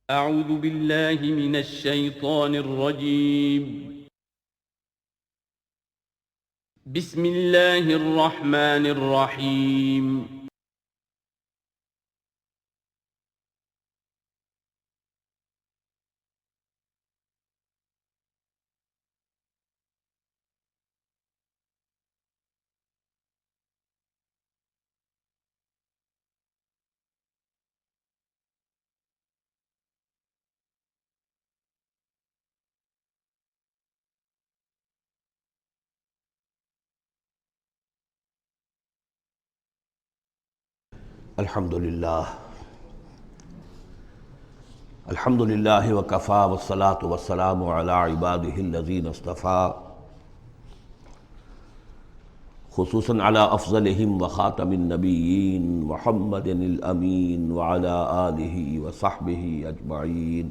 أعوذ بالله من الشيطان الرجيم. بسم الله الرحمن الرحيم. الحمد للہ وکفیٰ والصلاة والسلام علی عبادہ الذین اصطفیٰ، خصوصاً علی افضلہم وخاتم النبیین محمد الامین وعلی آلہ وصحبہ اجمعین.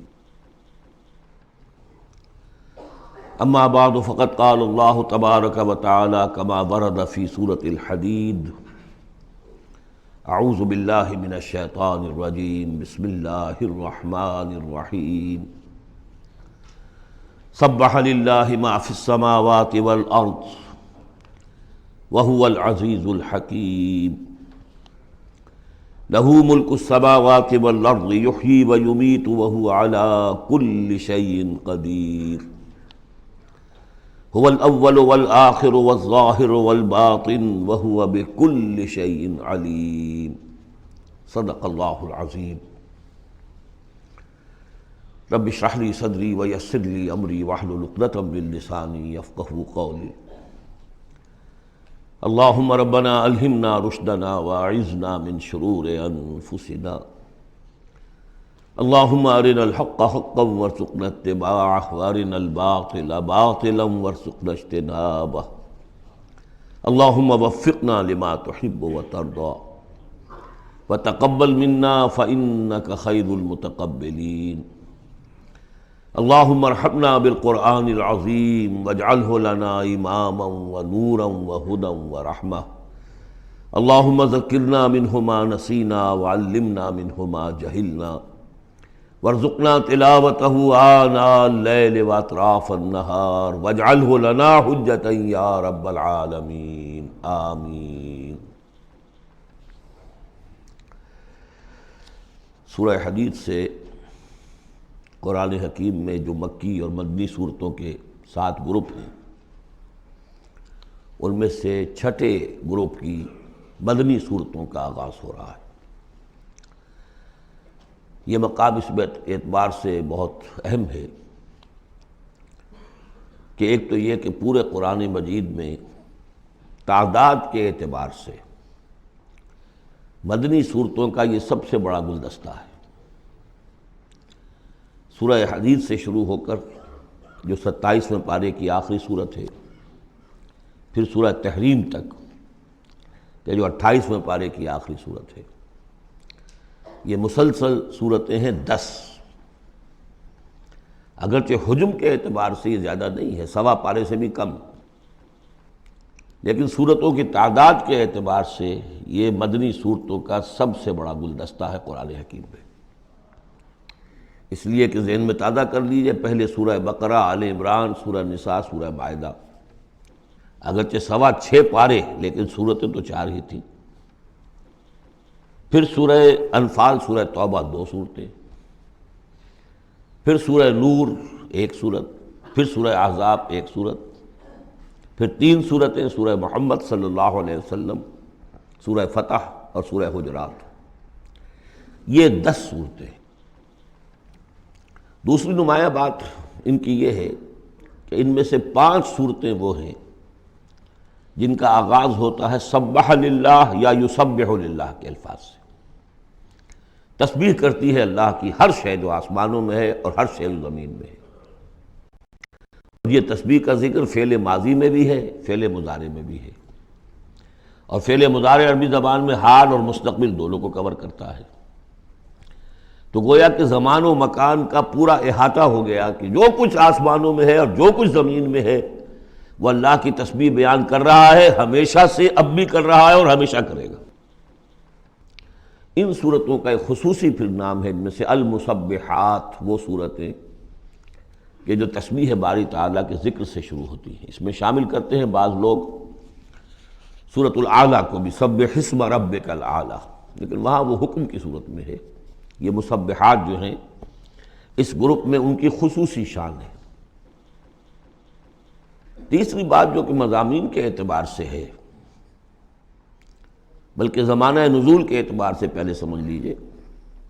اما بعد فقد قال اللہ تبارک وتعالی کما ورد فی سورۃ الحدید: اعوذ باللہ من الشیطان الرجیم، بسم اللہ الرحمن الرحیم. سبح للہ ما فی السماوات والارض وہو العزیز الحکیم. لہ ملک السماوات والارض یحیی ویمیت وہو علی کل شیء قدیر. هو الاول والآخر والظاہر والباطن وہو بکل شیء علیم. صدق اللہ العظیم. رب اشرح لی صدری ویسر لی امری واحلل عقدۃ من لسانی یفقہوا قولی. اللہم ربنا الہمنا رشدنا واعذنا من شرور انفسنا. اللہم ارنا الحق حقا وارزقنا اتباعہ وارنا الباطل باطلا وارزقنا اجتنابہ. اللہم وفقنا لما تحب وترضى وتقبل منا فإنک خیر المتقبلین. اللہم ارحمنا بالقرآن العظیم واجعلہ لنا اماما ونورا وہدی ورحمہ. اللہم ذکرنا منہ ما نسینا وعلمنا منہ ما جہلنا وارزقنا تلاوتہ آناء اللیل واطراف النہار واجعلہ لنا حجۃ یا رب العالمین، آمین. سورہ حدید سے قرآن حکیم میں جو مکی اور مدنی صورتوں کے 7 گروپ ہیں، ان میں سے چھٹے گروپ کی مدنی صورتوں کا آغاز ہو رہا ہے. یہ مقام اس اعتبار سے بہت اہم ہے کہ ایک تو یہ کہ پورے قرآن مجید میں تعداد کے اعتبار سے مدنی صورتوں کا یہ سب سے بڑا گلدستہ ہے. سورہ حدید سے شروع ہو کر جو 27ویں پارے کی آخری صورت ہے، پھر سورہ تحریم تک کہ جو 28ویں پارے کی آخری صورت ہے، یہ مسلسل صورتیں ہیں 10. اگرچہ حجم کے اعتبار سے یہ زیادہ نہیں ہے، 1.25 پارے سے بھی کم، لیکن صورتوں کی تعداد کے اعتبار سے یہ مدنی صورتوں کا سب سے بڑا گلدستہ ہے قرآن حکیم میں. اس لیے کہ ذہن میں تازہ کر لیجئے، پہلے سورہ بقرہ، آل عمران، سورہ نساء، سورہ مائدہ، اگرچہ 6.25 پارے لیکن صورتیں تو 4 ہی تھیں. پھر سورہ انفال، سورہ توبہ 2 صورتیں، پھر سورہ نور 1 صورت، پھر سورہ احزاب 1 صورت، پھر 3 صورتیں سورہ محمد صلی اللہ علیہ وسلم، سورہ فتح اور سورہ حجرات. یہ 10 صورتیں. دوسری نمایاں بات ان کی یہ ہے کہ ان میں سے 5 صورتیں وہ ہیں جن کا آغاز ہوتا ہے سبح للہ یا یسبح للہ کے الفاظ سے. تسبیح کرتی ہے اللہ کی ہر شے جو آسمانوں میں ہے اور ہر شے جو زمین میں ہے. اور یہ تسبیح کا ذکر فعل ماضی میں بھی ہے، فعل مضارع میں بھی ہے، اور فعل مضارع عربی زبان میں حال اور مستقبل دونوں کو کور کرتا ہے. تو گویا کہ زمان و مکان کا پورا احاطہ ہو گیا کہ جو کچھ آسمانوں میں ہے اور جو کچھ زمین میں ہے وہ اللہ کی تسبیح بیان کر رہا ہے، ہمیشہ سے اب بھی کر رہا ہے اور ہمیشہ کرے گا. ان صورتوں کا ایک خصوصی پھر نام ہے، ان میں سے المسبحات، وہ صورتیں کہ جو تسبیح باری تعالیٰ کے ذکر سے شروع ہوتی ہیں۔ اس میں شامل کرتے ہیں بعض لوگ سورۃ الاعلیٰ کو بھی، سبح اسم ربک الاعلیٰ، لیکن وہاں وہ حکم کی صورت میں ہے۔ یہ مسبحات جو ہیں اس گروپ میں ان کی خصوصی شان ہے۔ تیسری بات جو کہ مضامین کے اعتبار سے ہے، بلکہ زمانہ نزول کے اعتبار سے پہلے سمجھ لیجئے۔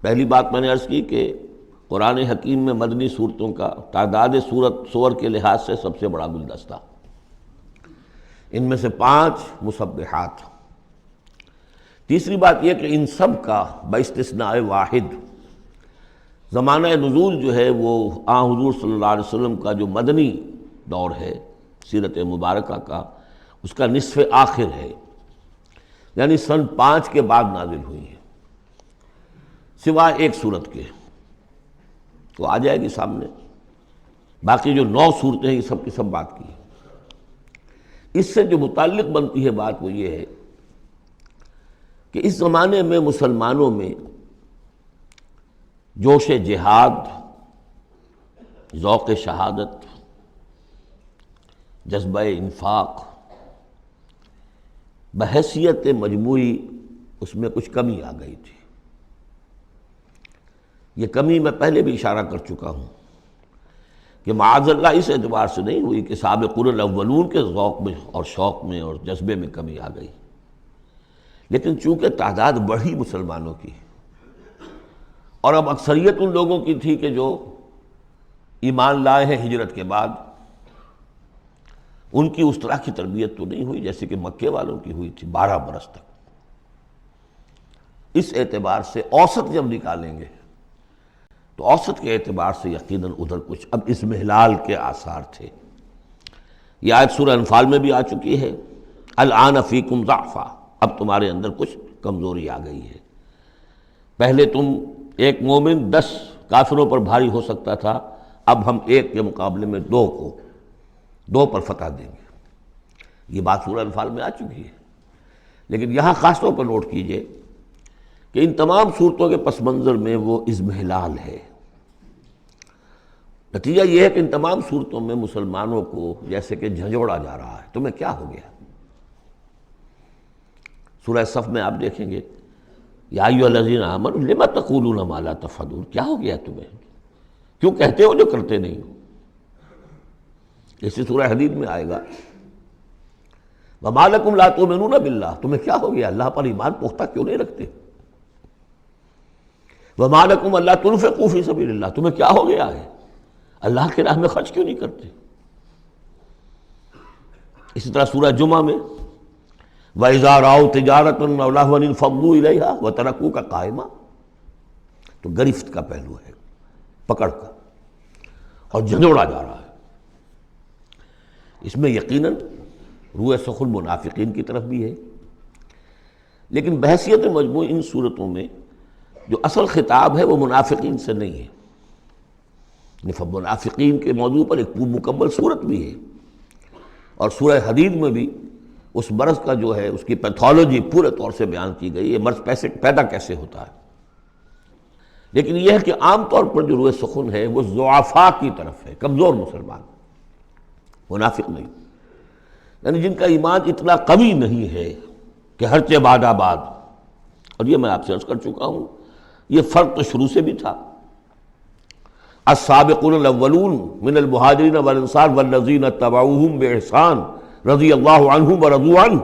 پہلی بات میں نے عرض کی کہ قرآن حکیم میں مدنی صورتوں کا تعداد سور کے لحاظ سے سب سے بڑا گلدستہ، ان میں سے 5 مسبحات۔ تیسری بات یہ کہ ان سب کا باستثناء واحد زمانہ نزول جو ہے وہ حضور صلی اللہ علیہ وسلم کا جو مدنی دور ہے سیرت مبارکہ کا، اس کا نصف آخر ہے، یعنی سن 5 کے بعد نازل ہوئی ہے، سوائے ایک صورت کے، وہ آ جائے گی سامنے۔ باقی جو 9 صورتیں ہیں یہ سب کی سب بات کی ہے۔ اس سے جو متعلق بنتی ہے بات وہ یہ ہے کہ اس زمانے میں مسلمانوں میں جوش جہاد، ذوق شہادت، جذبہ انفاق، بحیثیت مجموعی اس میں کچھ کمی آ گئی تھی۔ یہ کمی میں پہلے بھی اشارہ کر چکا ہوں کہ معاذ اللہ اس اعتبار سے نہیں ہوئی کہ سابقون الاولون کے ذوق میں اور شوق میں اور جذبے میں کمی آ گئی، لیکن چونکہ تعداد بڑھی مسلمانوں کی، اور اب اکثریت ان لوگوں کی تھی کہ جو ایمان لائے ہیں ہجرت کے بعد، ان کی اس طرح کی تربیت تو نہیں ہوئی جیسے کہ مکے والوں کی ہوئی تھی 12 برس تک۔ اس اعتبار سے اوسط جب نکالیں گے تو اوسط کے اعتبار سے یقیناً ادھر کچھ اب اضمحلال کے آثار تھے۔ یہ آیت سورہ انفال میں بھی آ چکی ہے، الآن فیکم ضعف، اب تمہارے اندر کچھ کمزوری آ گئی ہے۔ پہلے تم ایک مومن 10 کافروں پر بھاری ہو سکتا تھا، اب ہم 1 کے مقابلے میں 2 پر فتح دیں گے۔ یہ بات سورہ انفال میں آ چکی ہے، لیکن یہاں خاص طور پر نوٹ کیجئے کہ ان تمام صورتوں کے پس منظر میں وہ اضمحلال ہے۔ نتیجہ یہ ہے کہ ان تمام صورتوں میں مسلمانوں کو جیسے کہ جھنجھوڑا جا رہا ہے، تمہیں کیا ہو گیا؟ سورہ صف میں آپ دیکھیں گے، یا ایھا الذین آمنوا لم تقولون ما لا تفعلون، کیا ہو گیا تمہیں؟ کیوں کہتے ہو جو کرتے نہیں ہو؟ اسی سورہ حدید میں آئے گا، وما لکم لا تؤمنون باللہ، تمہیں کیا ہو گیا؟ اللہ پر ایمان پختہ کیوں نہیں رکھتے؟ وما لکم الا تنفقوا فی سبیل اللہ، تمہیں کیا ہو گیا ہے؟ اللہ کے راہ میں خرچ کیوں نہیں کرتے؟ اسی طرح سورہ جمعہ میں وَإِذَا رَأَوْا تِجَارَةً أَوْ لَهْوًا انفضوا إِلَيْهَا وَتَرَكُوكَ قَائِمًا، تو گرفت کا پہلو ہے، پکڑ کا، اور جھنجھوڑا جا رہا ہے۔ اس میں یقیناً روح سخن منافقین کی طرف بھی ہے، لیکن بحیثیت مجموع ان صورتوں میں جو اصل خطاب ہے وہ منافقین سے نہیں ہے۔ منافقین کے موضوع پر ایک مکمل صورت بھی ہے، اور سورہ حدید میں بھی اس مرض کا جو ہے اس کی پیتھولوجی پورے طور سے بیان کی گئی، یہ مرض پیدا کیسے ہوتا ہے۔ لیکن یہ ہے کہ عام طور پر جو روح سخن ہے وہ ضعفاء کی طرف ہے، کمزور مسلمان، منافق نہیں، یعنی جن کا ایمان اتنا قوی نہیں ہے کہ ہر چہ باد آباد۔ اور یہ میں آپ سے عرض کر چکا ہوں، یہ فرق تو شروع سے بھی تھا۔ السابقون الاولون من المہاجرین والانصار والذین اتبعوہم باحسان رضی اللہ عنہم ورضوا عنہ،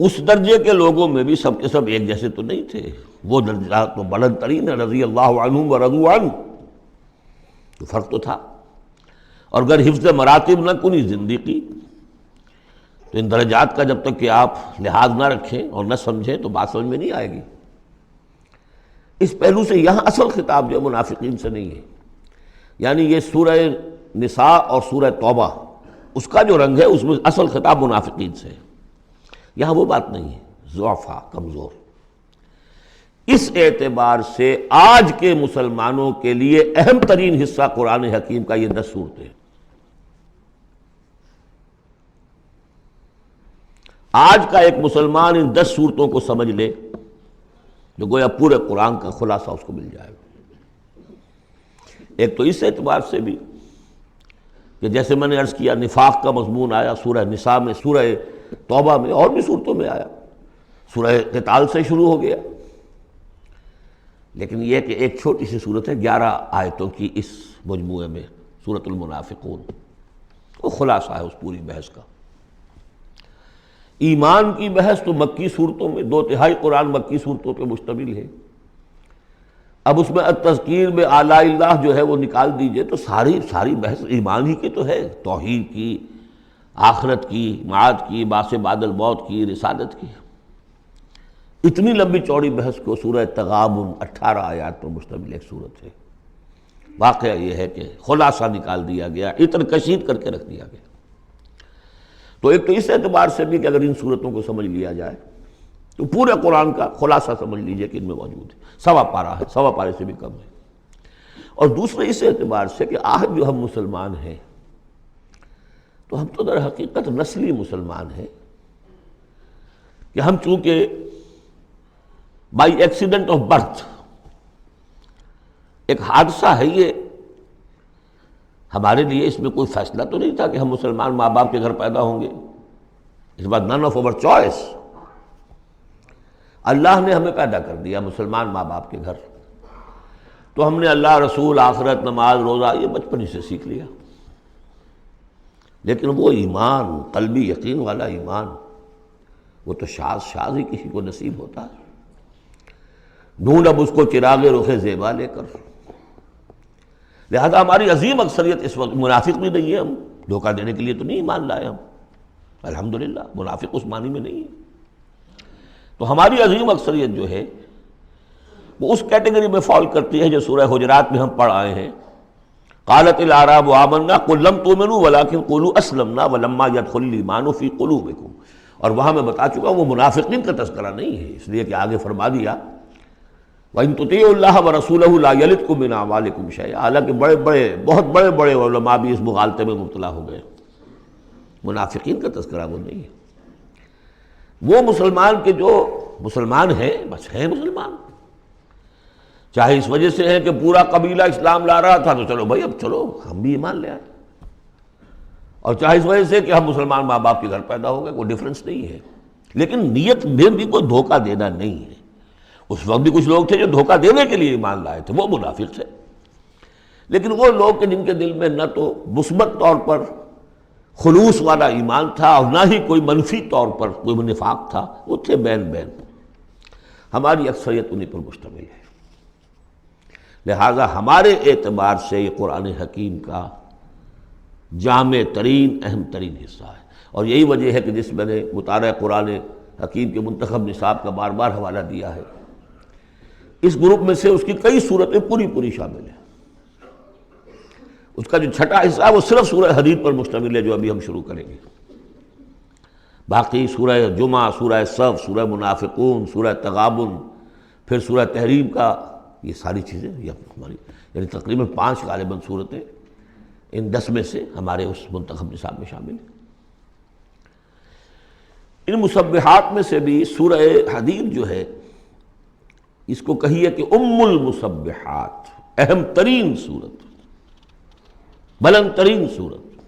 اس درجے کے لوگوں میں بھی سب کے سب ایک جیسے تو نہیں تھے، وہ درجات تو بلند ترین ہے، رضی اللہ عنہم ورضوا عنہ، تو فرق تو تھا۔ اور اگر حفظ مراتب نہ کنی زندگی، تو ان درجات کا جب تک کہ آپ لحاظ نہ رکھیں اور نہ سمجھیں تو بات سمجھ میں نہیں آئے گی۔ اس پہلو سے یہاں اصل خطاب جو ہے منافقین سے نہیں ہے، یعنی یہ سورہ نساء اور سورہ توبہ اس کا جو رنگ ہے اس میں اصل خطاب منافقین سے ہے، یہاں وہ بات نہیں ہے، ضعفاء، کمزور۔ اس اعتبار سے آج کے مسلمانوں کے لیے اہم ترین حصہ قرآن حکیم کا یہ 10 صورتیں ہیں۔ آج کا ایک مسلمان ان 10 صورتوں کو سمجھ لے، جو گویا پورے قرآن کا خلاصہ اس کو مل جائے گا۔ ایک تو اس اعتبار سے بھی کہ جیسے میں نے عرض کیا نفاق کا مضمون آیا سورہ نساء میں، سورہ توبہ میں، اور بھی صورتوں میں آیا، سورہ قتال سے شروع ہو گیا، لیکن یہ کہ ایک چھوٹی سی صورت ہے 11 آیتوں کی اس مجموعے میں، سورۃ المنافقون، وہ خلاصہ ہے اس پوری بحث کا۔ ایمان کی بحث تو مکی صورتوں میں، 2/3 قرآن مکی صورتوں پہ مشتمل ہے، اب اس میں التذکیر بے آلاء اللہ جو ہے وہ نکال دیجئے تو ساری بحث ایمان ہی کی تو ہے، توحید کی، آخرت کی، معاد کی، بعث بعد الموت کی، رسالت کی۔ اتنی لمبی چوڑی بحث کو سورہ تغابن 18 آیات پر مشتمل ایک صورت ہے۔ واقعہ یہ ہے کہ خلاصہ نکال دیا گیا، اتن کشید کر کے رکھ دیا گیا۔ تو ایک تو اس اعتبار سے بھی کہ اگر ان صورتوں کو سمجھ لیا جائے تو پورے قرآن کا خلاصہ سمجھ لیجئے کہ ان میں موجود ہے، 1.25 پارہ ہے، 1.25 پارے سے بھی کم ہے۔ اور دوسرے اس اعتبار سے کہ آج جو ہم مسلمان ہیں تو ہم تو در حقیقت نسلی مسلمان ہیں کہ ہم چونکہ بائی ایکسیڈنٹ آف برتھ، ایک حادثہ ہے یہ، ہمارے لیے اس میں کوئی فیصلہ تو نہیں تھا کہ ہم مسلمان ماں باپ کے گھر پیدا ہوں گے، اس بات نن آف اوور چوائس، اللہ نے ہمیں پیدا کر دیا مسلمان ماں باپ کے گھر، تو ہم نے اللہ، رسول، آخرت، نماز، روزہ یہ بچپن ہی سے سیکھ لیا، لیکن وہ ایمان، قلبی یقین والا ایمان، وہ تو شاذ ہی کسی کو نصیب ہوتا ہے۔ ڈھونڈ اب اس کو چراغ رخ زیبا لے کر، لہذا ہماری عظیم اکثریت اس وقت منافق بھی نہیں ہے، ہم دھوکہ دینے کے لیے تو نہیں ایمان لائے ہم، الحمدللہ منافق اس معنی میں نہیں ہے۔ تو ہماری عظیم اکثریت جو ہے وہ اس کیٹیگری میں فال کرتی ہے جو سورہ حجرات میں ہم پڑھ آئے ہیں، قالت الاعراب آمنا قل لم تؤمنوا ولکن قولوا اسلمنا ولما يدخل الايمان في قلوبكم، اور وہاں میں بتا چکا وہ منافقین کا تذکرہ نہیں ہے، اس لیے کہ آگے فرما دیا وَإِن تُطِيعُوا اللَّهَ وَرَسُولَهُ لَا يَلِتْكُم مِّنْ أَعْمَالِكُم شَيْئًا، حالانکہ بہت بڑے علماء بھی اس مغالطے میں مبتلا ہو گئے، منافقین کا تذکرہ وہ نہیں ہے، وہ مسلمان کے جو مسلمان ہیں بس ہیں مسلمان، چاہے اس وجہ سے ہے کہ پورا قبیلہ اسلام لا رہا تھا تو چلو بھائی اب چلو ہم بھی ایمان لے آئے، اور چاہے اس وجہ سے کہ ہم مسلمان ماں باپ کے گھر پیدا ہو گئے، کوئی ڈفرنس نہیں ہے، لیکن نیت میں بھی کوئی دھوکہ دینا نہیں ہے۔ اس وقت بھی کچھ لوگ تھے جو دھوکہ دینے کے لیے ایمان لائے تھے، وہ منافق تھے، لیکن وہ لوگ کہ جن کے دل میں نہ تو مثبت طور پر خلوص والا ایمان تھا اور نہ ہی کوئی منفی طور پر کوئی نفاق تھا، وہ تھے بین ہماری اکثریت انہیں پر مشتمل ہے۔ لہذا ہمارے اعتبار سے یہ قرآن حکیم کا جامع ترین اہم ترین حصہ ہے، اور یہی وجہ ہے کہ جس میں نے مطالعہ قرآن حکیم کے منتخب نصاب کا بار بار حوالہ دیا ہے، اس گروپ میں سے اس کی کئی صورتیں پوری شامل ہیں۔ اس کا جو چھٹا حصہ ہے وہ صرف سورہ حدید پر مشتمل ہے جو ابھی ہم شروع کریں گے، باقی سورہ جمعہ، سورہ صف، سورہ منافقون، سورہ تغابن، پھر سورہ تحریم کا، یہ ساری چیزیں یہ ہماری یعنی تقریباً 5 غالباً صورتیں ان 10 میں سے ہمارے اس منتخب نصاب میں شامل ہیں۔ ان مسبحات میں سے بھی سورہ حدید جو ہے اس کو کہیے کہ ام المسبحات، اہم ترین صورت، بلند ترین صورت،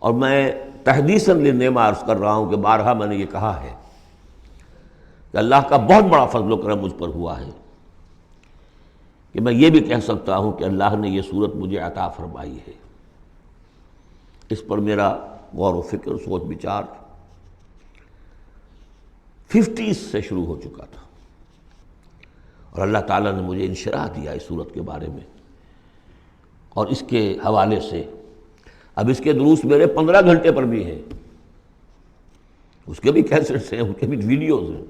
اور میں تحدیثاً للنعمہ عرض کر رہا ہوں کہ بارہا میں نے یہ کہا ہے کہ اللہ کا بہت بڑا فضل و کرم مجھ پر ہوا ہے کہ میں یہ بھی کہہ سکتا ہوں کہ اللہ نے یہ صورت مجھے عطا فرمائی ہے۔ اس پر میرا غور و فکر، سوچ بچار 50s سے شروع ہو چکا تھا، اور اللہ تعالیٰ نے مجھے انشراح دیا اس صورت کے بارے میں، اور اس کے حوالے سے اب اس کے دروس میرے 15 گھنٹے پر بھی ہیں، اس کے بھی کیسٹس ہیں، اس کے بھی ویڈیوز ہیں،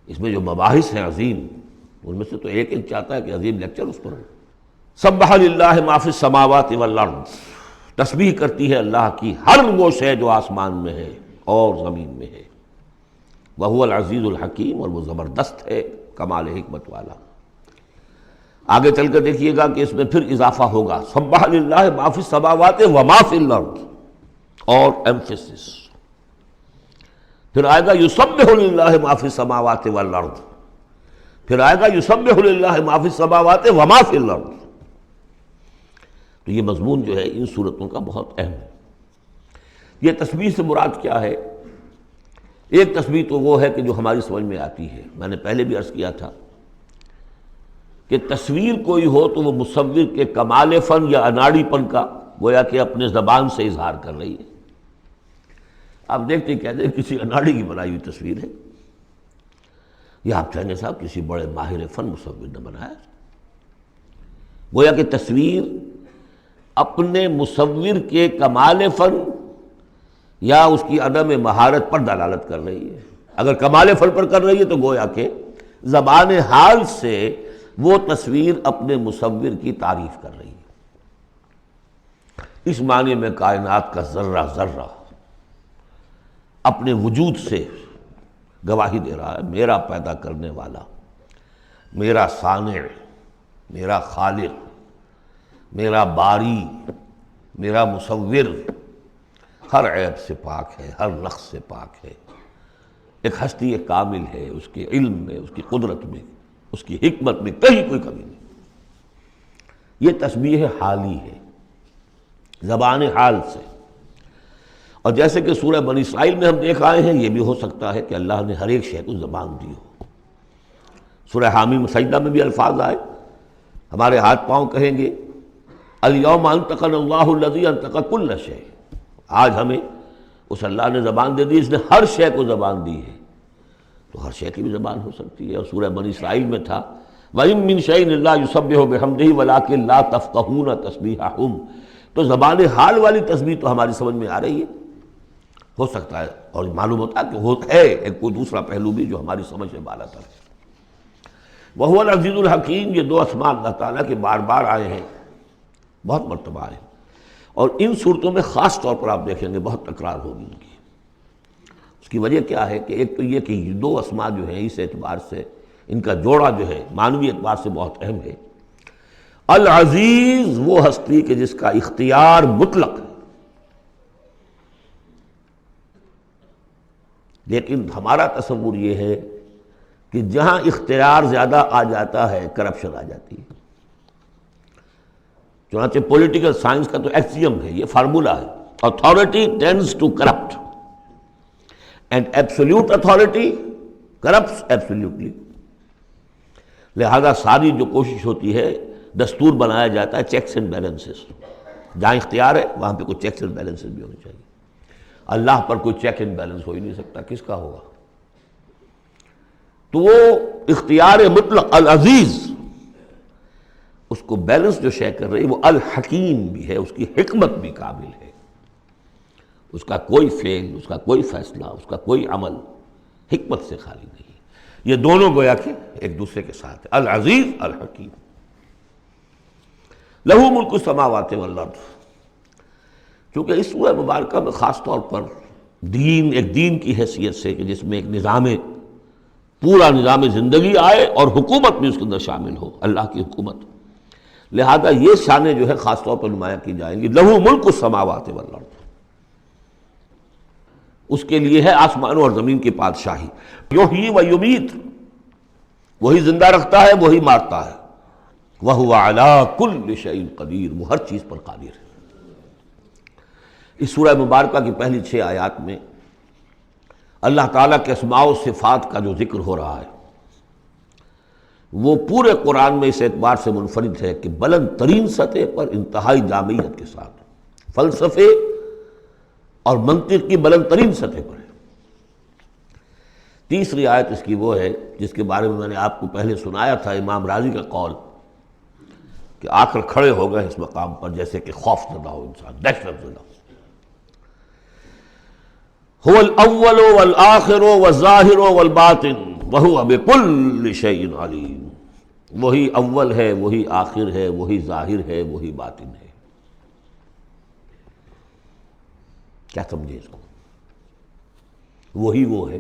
اس میں جو مباحث ہیں عظیم، ان میں سے تو ایک چاہتا ہے کہ عظیم لیکچر اس پر ہو۔ سبح للہ ما فی السماوات والارض، تسبیح کرتی ہے اللہ کی ہر وہ شے جو آسمان میں ہے اور زمین میں ہے، وہو العزیز الحکیم، اور وہ زبردست ہے، کمال حکمت والا۔ آگے چل کر دیکھیے گا کہ اس میں پھر اضافہ ہوگا، سبح للہ ما فی السماوات وما فی الارض، اور ایمفیسس، پھر آئے گا یسبح للہ ما فی السماوات والارض، پھر آئے گا یسبح للہ ما فی السماوات وما فی الارض۔ تو یہ مضمون جو ہے ان صورتوں کا بہت اہم ہے۔ یہ تسبیح سے مراد کیا ہے؟ ایک تسبیح تو وہ ہے کہ جو ہماری سمجھ میں آتی ہے، میں نے پہلے بھی عرض کیا تھا کہ تصویر کوئی ہو تو وہ مصور کے کمال فن یا اناڑی پن کا گویا کہ اپنے زبان سے اظہار کر رہی ہے۔ آپ دیکھتے ہی کہتے ہیں کسی اناڑی کی بنائی ہوئی تصویر ہے، یا آپ کہنے صاحب کسی بڑے ماہر فن مصور نے بنایا۔ گویا کہ تصویر اپنے مصور کے کمال فن یا اس کی عدم مہارت پر دلالت کر رہی ہے۔ اگر کمال فن پر کر رہی ہے تو گویا کہ زبان حال سے وہ تصویر اپنے مصور کی تعریف کر رہی ہے۔ اس معنی میں کائنات کا ذرہ ذرہ اپنے وجود سے گواہی دے رہا ہے، میرا پیدا کرنے والا، میرا صانع، میرا خالق، میرا باری، میرا مصور ہر عیب سے پاک ہے، ہر نقص سے پاک ہے، ایک ہستی کامل ہے، اس کے علم میں، اس کی قدرت میں، اس کی حکمت میں کہیں کوئی کمی نہیں۔ یہ تسبیح حالی ہے، زبان حال سے۔ اور جیسے کہ سورہ بنی اسرائیل میں ہم دیکھ آئے ہیں، یہ بھی ہو سکتا ہے کہ اللہ نے ہر ایک شے کو زبان دی ہو۔ سورہ حامیم سجدہ میں بھی الفاظ آئے، ہمارے ہاتھ پاؤں کہیں گے الیوم انطقنا اللہ الذی انطق کل شیء، آج ہمیں اس اللہ نے زبان دے دی، اس نے ہر شے کو زبان دی ہے، تو ہر شے کی بھی زبان ہو سکتی ہے۔ اور سورہ بنی اسرائیل میں تھا وَإِن مِّن شَيْءٍ إِلَّا يُسَبِّحُ بِحَمْدِهِ وَلَٰكِن لَّا تَفْقَهُونَ تَسْبِيحَهُمْ، تو زبان حال والی تسبیح تو ہماری سمجھ میں آ رہی ہے، ہو سکتا ہے اور معلوم ہوتا ہے کہ وہ ہے ایک کوئی دوسرا پہلو بھی جو ہماری سمجھ سے بالا تر ہے۔ وَهُوَ الْعَزِيزُ الْحَكِيمُ، یہ دو اسماء اللہ تعالیٰ کے بار بار آئے ہیں، بہت مرتبہ آئے ہیں، اور ان صورتوں میں خاص طور پر آپ دیکھیں گے بہت تکرار ہوگی ان کی۔ اس کی وجہ کیا ہے کہ ایک تو یہ کہ یہ دو اسماء جو ہیں اس اعتبار سے ان کا جوڑا جو ہے معنوی اعتبار سے بہت اہم ہے۔ العزیز وہ ہستی کہ جس کا اختیار مطلق ہے، لیکن ہمارا تصور یہ ہے کہ جہاں اختیار زیادہ آ جاتا ہے کرپشن آ جاتی ہے۔ چنانچہ پولیٹیکل سائنس کا تو ایکسیم ہے، یہ فارمولا ہے، authority tends to corrupt and absolute authority corrupts absolutely۔ لہذا ساری جو کوشش ہوتی ہے، دستور بنایا جاتا ہے چیکس اینڈ بیلنسز، جہاں اختیار ہے وہاں پہ کوئی چیکس اینڈ بیلنسز بھی ہونے چاہیے۔ اللہ پر کوئی چیک اینڈ بیلنس ہو ہی نہیں سکتا، کس کا ہوگا؟ تو وہ اختیار مطلق العزیز، اس کو بیلنس جو شے کر رہی وہ الحکیم بھی ہے، اس کی حکمت بھی کامل ہے، اس کا کوئی فعل، اس کا کوئی فیصلہ، اس کا کوئی عمل حکمت سے خالی نہیں۔ یہ دونوں گویا کہ ایک دوسرے کے ساتھ ہے، العزیز الحکیم۔ لہو ملک السماوات والارض، چونکہ اس سورہ مبارکہ میں خاص طور پر دین، ایک دین کی حیثیت سے کہ جس میں ایک نظام، پورا نظام زندگی آئے اور حکومت بھی اس کے اندر شامل ہو، اللہ کی حکومت، لہذا یہ شانیں جو ہے خاص طور پر نمایاں کی جائیں گی۔ لہو ملک السماوات والارض، اس کے لیے ہے آسمانوں اور زمین کی بادشاہی۔ یحیی و یمیت، وہی زندہ رکھتا ہے، وہی مارتا ہے۔ وہو علی کل شیء قدیر، وہ ہر چیز پر قادر ہے۔ اس سورہ مبارکہ کی پہلی 6 آیات میں اللہ تعالیٰ کے اسماء و صفات کا جو ذکر ہو رہا ہے وہ پورے قرآن میں اس اعتبار سے منفرد ہے کہ بلند ترین سطح پر انتہائی جامعیت کے ساتھ فلسفے اور منطق کی بلند ترین سطح پر ہے۔ تیسری آیت اس کی وہ ہے جس کے بارے میں نے آپ کو پہلے سنایا تھا، امام راضی کا قول کہ آ کر کھڑے ہو گئے اس مقام پر جیسے کہ خوف زدہ ہو انسان، دہشت زدہ۔ هو الاول والآخر والظاہر والباطن وهو بكل شيء علیم، وہی اول ہے، وہی آخر ہے، وہی ظاہر ہے، وہی باطن ہے۔ کیا سمجھے اس کو؟ وہی وہ ہے،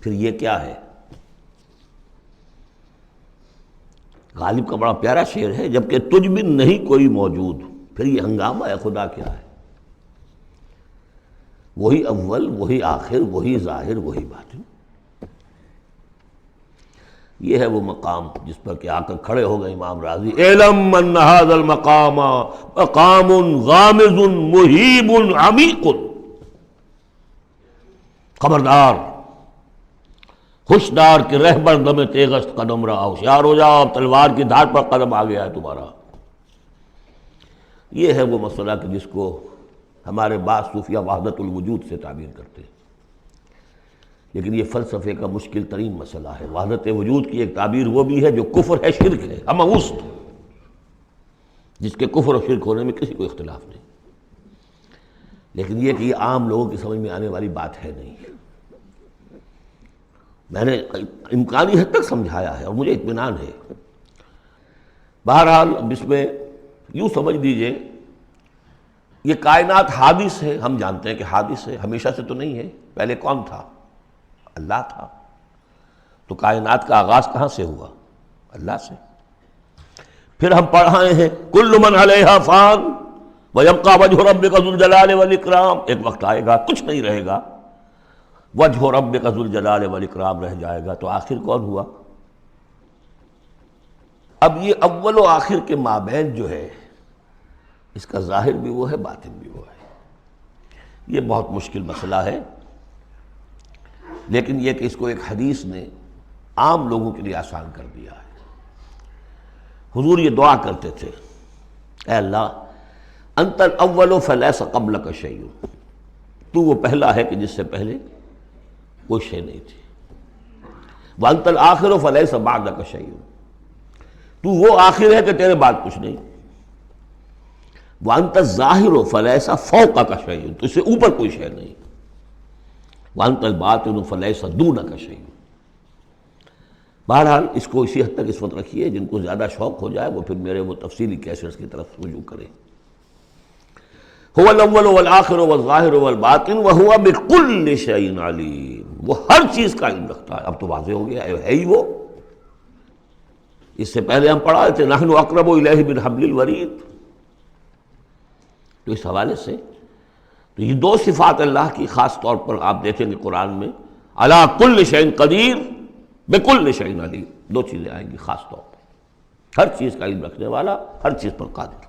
پھر یہ کیا ہے؟ غالب کا بڑا پیارا شعر ہے، جبکہ تجھ بن نہیں کوئی موجود، پھر یہ ہنگامہ ہے خدا کیا ہے؟ وہی اول، وہی آخر، وہی ظاہر، وہی باطن۔ یہ ہے وہ مقام جس پر کہ آ کر کھڑے ہو گئے امام راضی، اعلم ان ھذا المقام مقام غامض مہیب عمیق، خبردار، ہوشیار کہ رہبر دم تیغست قدم رہا، ہوشیار ہو جاؤ، تلوار کی دھار پر قدم آ گیا ہے تمہارا۔ یہ ہے وہ مسئلہ کہ جس کو ہمارے بعض صوفیہ وحدت الوجود سے تعبیر کرتے ہیں، لیکن یہ فلسفے کا مشکل ترین مسئلہ ہے۔ وحدت وجود کی ایک تعبیر وہ بھی ہے جو کفر ہے، شرک ہے، اموست، جس کے کفر اور شرک ہونے میں کسی کو اختلاف نہیں، لیکن یہ کہ یہ عام لوگوں کی سمجھ میں آنے والی بات ہے نہیں۔ میں نے امکانی حد تک سمجھایا ہے اور مجھے اطمینان ہے۔ بہرحال اب اس میں یوں سمجھ دیجئے، یہ کائنات حادث ہے، ہم جانتے ہیں کہ حادث ہے، ہمیشہ سے تو نہیں ہے۔ پہلے کون تھا؟ اللہ تھا۔ تو کائنات کا آغاز کہاں سے ہوا؟ اللہ سے۔ پھر ہم پڑھائے ہیں کل من علیہا فان ویبقی وجہ ربک ذو الجلال والاکرام، ایک وقت آئے گا کچھ نہیں رہے گا، وجہ ربک ذو الجلال والاکرام رہ جائے گا۔ تو آخر کون ہوا؟ اب یہ اول و آخر کے مابین جو ہے، اس کا ظاہر بھی وہ ہے، باطن بھی وہ ہے۔ یہ بہت مشکل مسئلہ ہے، لیکن یہ کہ اس کو ایک حدیث نے عام لوگوں کے لیے آسان کر دیا ہے۔ حضور یہ دعا کرتے تھے، اے اللہ انت الاول فلیس قبلک شیء، تو وہ پہلا ہے کہ جس سے پہلے کوئی شے نہیں تھی، وانت الآخر فلیس بعدک شیء، تو وہ آخر ہے کہ تیرے بعد کچھ نہیں، وانت الظاہر فلیس فوقک شیء، تو اس سے اوپر کوئی شے نہیں، وانت الباطن فلیس دونک شیء۔ بہرحال اس کو اسی حد تک اس وقت رکھیے، جن کو زیادہ شوق ہو جائے وہ پھر میرے وہ تفصیلی کیسٹس کی طرف رجوع کریں۔ هو الاول والآخر والظاہر والباطن وهو بكل شیء علیم، وہ ہر چیز کا علم رکھتا ہے۔ اب تو واضح ہو گیا ہے ہی وہ۔ اس سے پہلے ہم پڑھا تھے نحن اقرب الیہ من حبل الورید، تو اس حوالے سے تو یہ دو صفات اللہ کی خاص طور پر آپ دیکھیں گے قرآن میں، علی کل شیء قدیر بکل شیء علیم، دو چیزیں آئیں گی خاص طور پر، ہر چیز کا علم رکھنے والا، ہر چیز پر قادر۔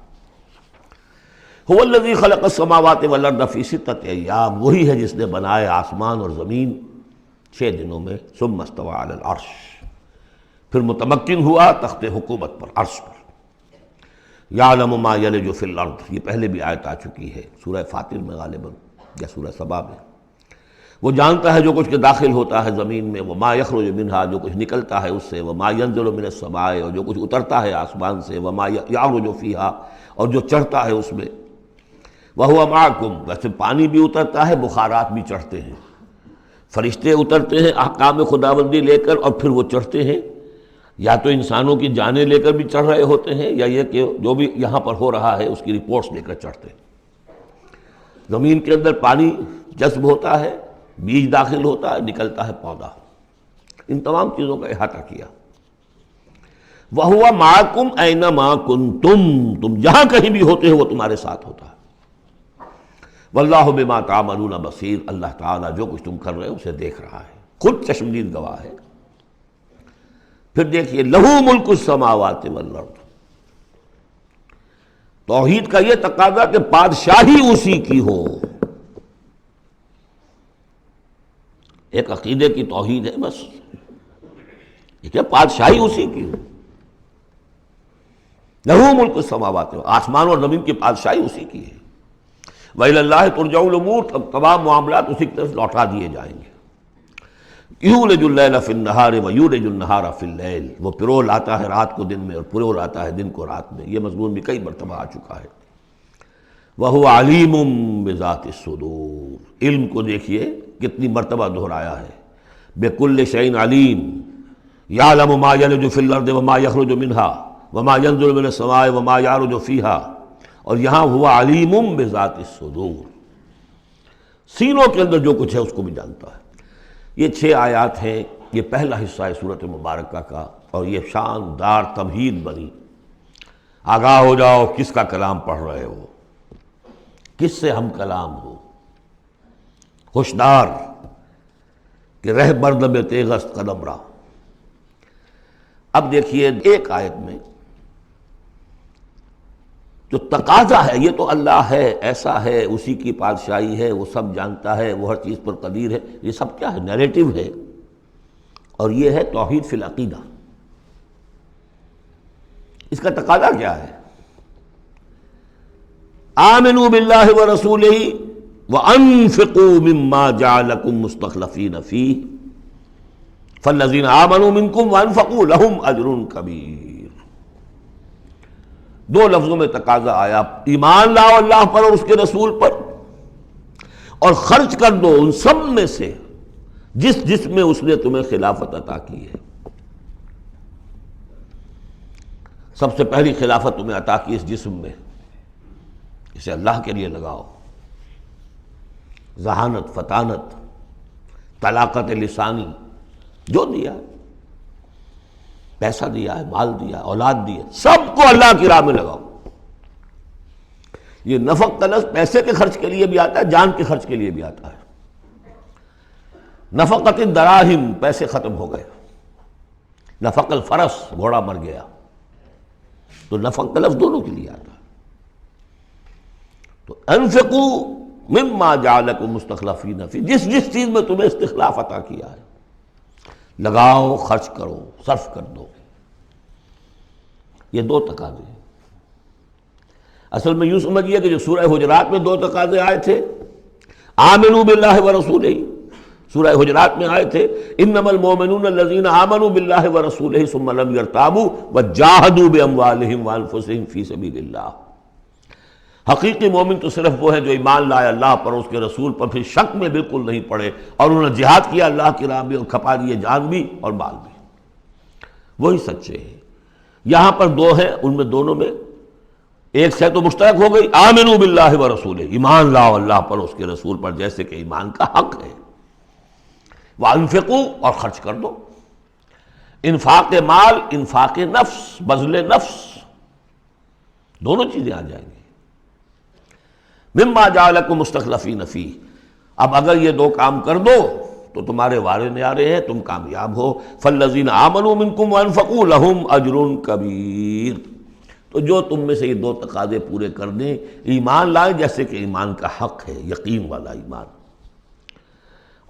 هو الذی خلق السماوات والارض فی ستۃ ایام، وہی ہے جس نے بنائے آسمان اور زمین 6 دنوں میں، ثم استوى علی العرش، پھر متمکن ہوا تخت حکومت پر، عرش پر۔ یعلم ما یلج فی الارض، یہ پہلے بھی آیت آ چکی ہے سورہ فاطر میں غالباً یا سورہ سبا میں۔ وہ جانتا ہے جو کچھ کے داخل ہوتا ہے زمین میں، وما یخرج منہا، جو کچھ نکلتا ہے اس سے، وما ینزل من السماء، اور جو کچھ اترتا ہے آسمان سے، وما یعرج فیہا، اور جو چڑھتا ہے اس میں، وہو معکم، ویسے پانی بھی اترتا ہے، بخارات بھی چڑھتے ہیں، فرشتے اترتے ہیں احکام خداوندی لے کر، اور پھر وہ چڑھتے ہیں، یا تو انسانوں کی جانیں لے کر بھی چڑھ رہے ہوتے ہیں، یا یہ کہ جو بھی یہاں پر ہو رہا ہے اس کی رپورٹس لے کر چڑھتے ہیں۔ زمین کے اندر پانی جذب ہوتا ہے، بیج داخل ہوتا ہے، نکلتا ہے پودا، ان تمام چیزوں کا احاطہ کیا۔ وَهُوَ مَعَكُمْ أَيْنَمَا كُنْتُمْ، تم جہاں کہیں بھی ہوتے ہو وہ تمہارے ساتھ ہوتا ہے۔ وَاللَّهُ بِمَا تَعْمَلُونَ بَصِيرٌ، اللہ تعالیٰ جو کچھ تم کر رہے ہو اسے دیکھ رہا ہے، خود چشمدید گواہ ہے۔ پھر دیکھیے لَهُ مُلْكُ السَّمَاوَاتِ وَالْأَرْضِ، توحید کا یہ تقاضا کہ بادشاہی اسی کی ہو، ایک عقیدے کی توحید ہے بس، یہ کہ بادشاہی اسی کی ہو، لَهُ مُلْكُ السَّمَاوَاتِ، آسمان اور زمین کی بادشاہی اسی کی ہے۔ وَإِلَى اللَّهِ تُرْجَعُ الْأُمُورُ، تمام معاملات اسی کی طرف لوٹا دیے جائیں گے۔ یولج اللیل فی النہار ویولج النہار فی اللیل، وہ پرو لاتا ہے رات کو دن میں اور پرو لاتا ہے دن کو رات میں، یہ مضمون بھی کئی مرتبہ آ چکا ہے۔ وَهُوَ عَلِيمٌ بِذَاتِ الصُّدُورِ، علم کو دیکھیے کتنی مرتبہ دہرایا ہے، بِكُلِّ شَيْءٍ عَلِيمٌ، یعلم ما یلج فی الارض وما یخرج منہا وما ینزل من السماء وما یعرج فیہا، اور یہاں ہوا علیم بذات الصدور، سینوں کے اندر جو کچھ ہے اس کو بھی جانتا ہے۔ یہ 6 آیات ہیں، یہ پہلا حصہ ہے سورۃ مبارکہ کا، اور یہ شاندار تمہید بنی، آگاہ ہو جاؤ کس کا کلام پڑھ رہے ہو، کس سے ہم کلام ہو۔ ہوشدار کہ رہ بردم تیغست قدم را۔ اب دیکھیے ایک آیت میں جو تقاضا ہے، یہ تو اللہ ہے، ایسا ہے، اسی کی بادشاہی ہے، وہ سب جانتا ہے، وہ ہر چیز پر قدیر ہے، یہ سب کیا ہے؟ نیریٹو ہے، اور یہ ہے توحید فی العقیدہ۔ اس کا تقاضا کیا ہے؟ آمنوا باللہ ورسولہ وانفقوا مما جعلکم مستخلفین فیہ فالذین آمنوا منکم وانفقوا لہم اجر کبیر۔ دو لفظوں میں تقاضا آیا، ایمان لاؤ اللہ پر اور اس کے رسول پر، اور خرچ کر دو ان سب میں سے جس میں اس نے تمہیں خلافت عطا کی ہے۔ سب سے پہلی خلافت تمہیں عطا کی اس جسم میں، اسے اللہ کے لیے لگاؤ۔ ذہانت، فطانت، طلاقت لسانی، جو دیا ہے، پیسہ دیا ہے، مال دیا ہے، اولاد دی ہے، سب کو اللہ کی راہ میں لگاؤ۔ یہ نفق کا لفظ پیسے کے خرچ کے لیے بھی آتا ہے، جان کے خرچ کے لیے بھی آتا ہے۔ نفقت الدراہم، پیسے ختم ہو گئے، نفق الفرس، گھوڑا مر گیا، تو نفق کا لفظ دونوں کے لیے آتا ہے۔ تو انفقوا مما جعلکم مستخلفین فی، جس چیز میں تمہیں استخلاف عطا کیا ہے لگاؤ، خرچ کرو، صرف کر دو۔ یہ دو تقاضے ہیں۔ اصل میں یوں سمجھیے کہ جو سورہ حجرات میں دو تقاضے آئے تھے، آمنوا باللہ ورسولہ، سورہ حجرات میں آئے تھے انما المؤمنون الذین آمنوا باللہ ورسولہ ثم لم یرتابوا وجاہدوا باموالہم وانفسہم فی سبیل اللہ۔ حقیقی مومن تو صرف وہ ہے جو ایمان لائے اللہ پر، اس کے رسول پر، پھر شک میں بالکل نہیں پڑے، اور انہوں نے جہاد کیا اللہ کی راہ میں اور کھپا دیے جان بھی اور مال بھی، وہی سچے ہیں۔ یہاں پر دو ہیں، ان میں دونوں میں ایک سے تو مشترک ہو گئی، آمنوا باللہ ورسولہ، ایمان لاؤ اللہ پر اس کے رسول پر جیسے کہ ایمان کا حق ہے، وانفقوا، اور خرچ کر دو، انفاق مال، انفاق نفس، بذل نفس، دونوں چیزیں آ جائیں گی۔ مما جعلکم مستخلفین فیہ، اب اگر یہ دو کام کر دو تو تمہارے وارے نیارے ہیں، تم کامیاب ہو۔ فالذین آمنوا منکم وانفقوا لہم اجر کبیر، تو جو تم میں سے یہ دو تقاضے پورے کر دیں، ایمان لائیں جیسے کہ ایمان کا حق ہے، یقین والا ایمان،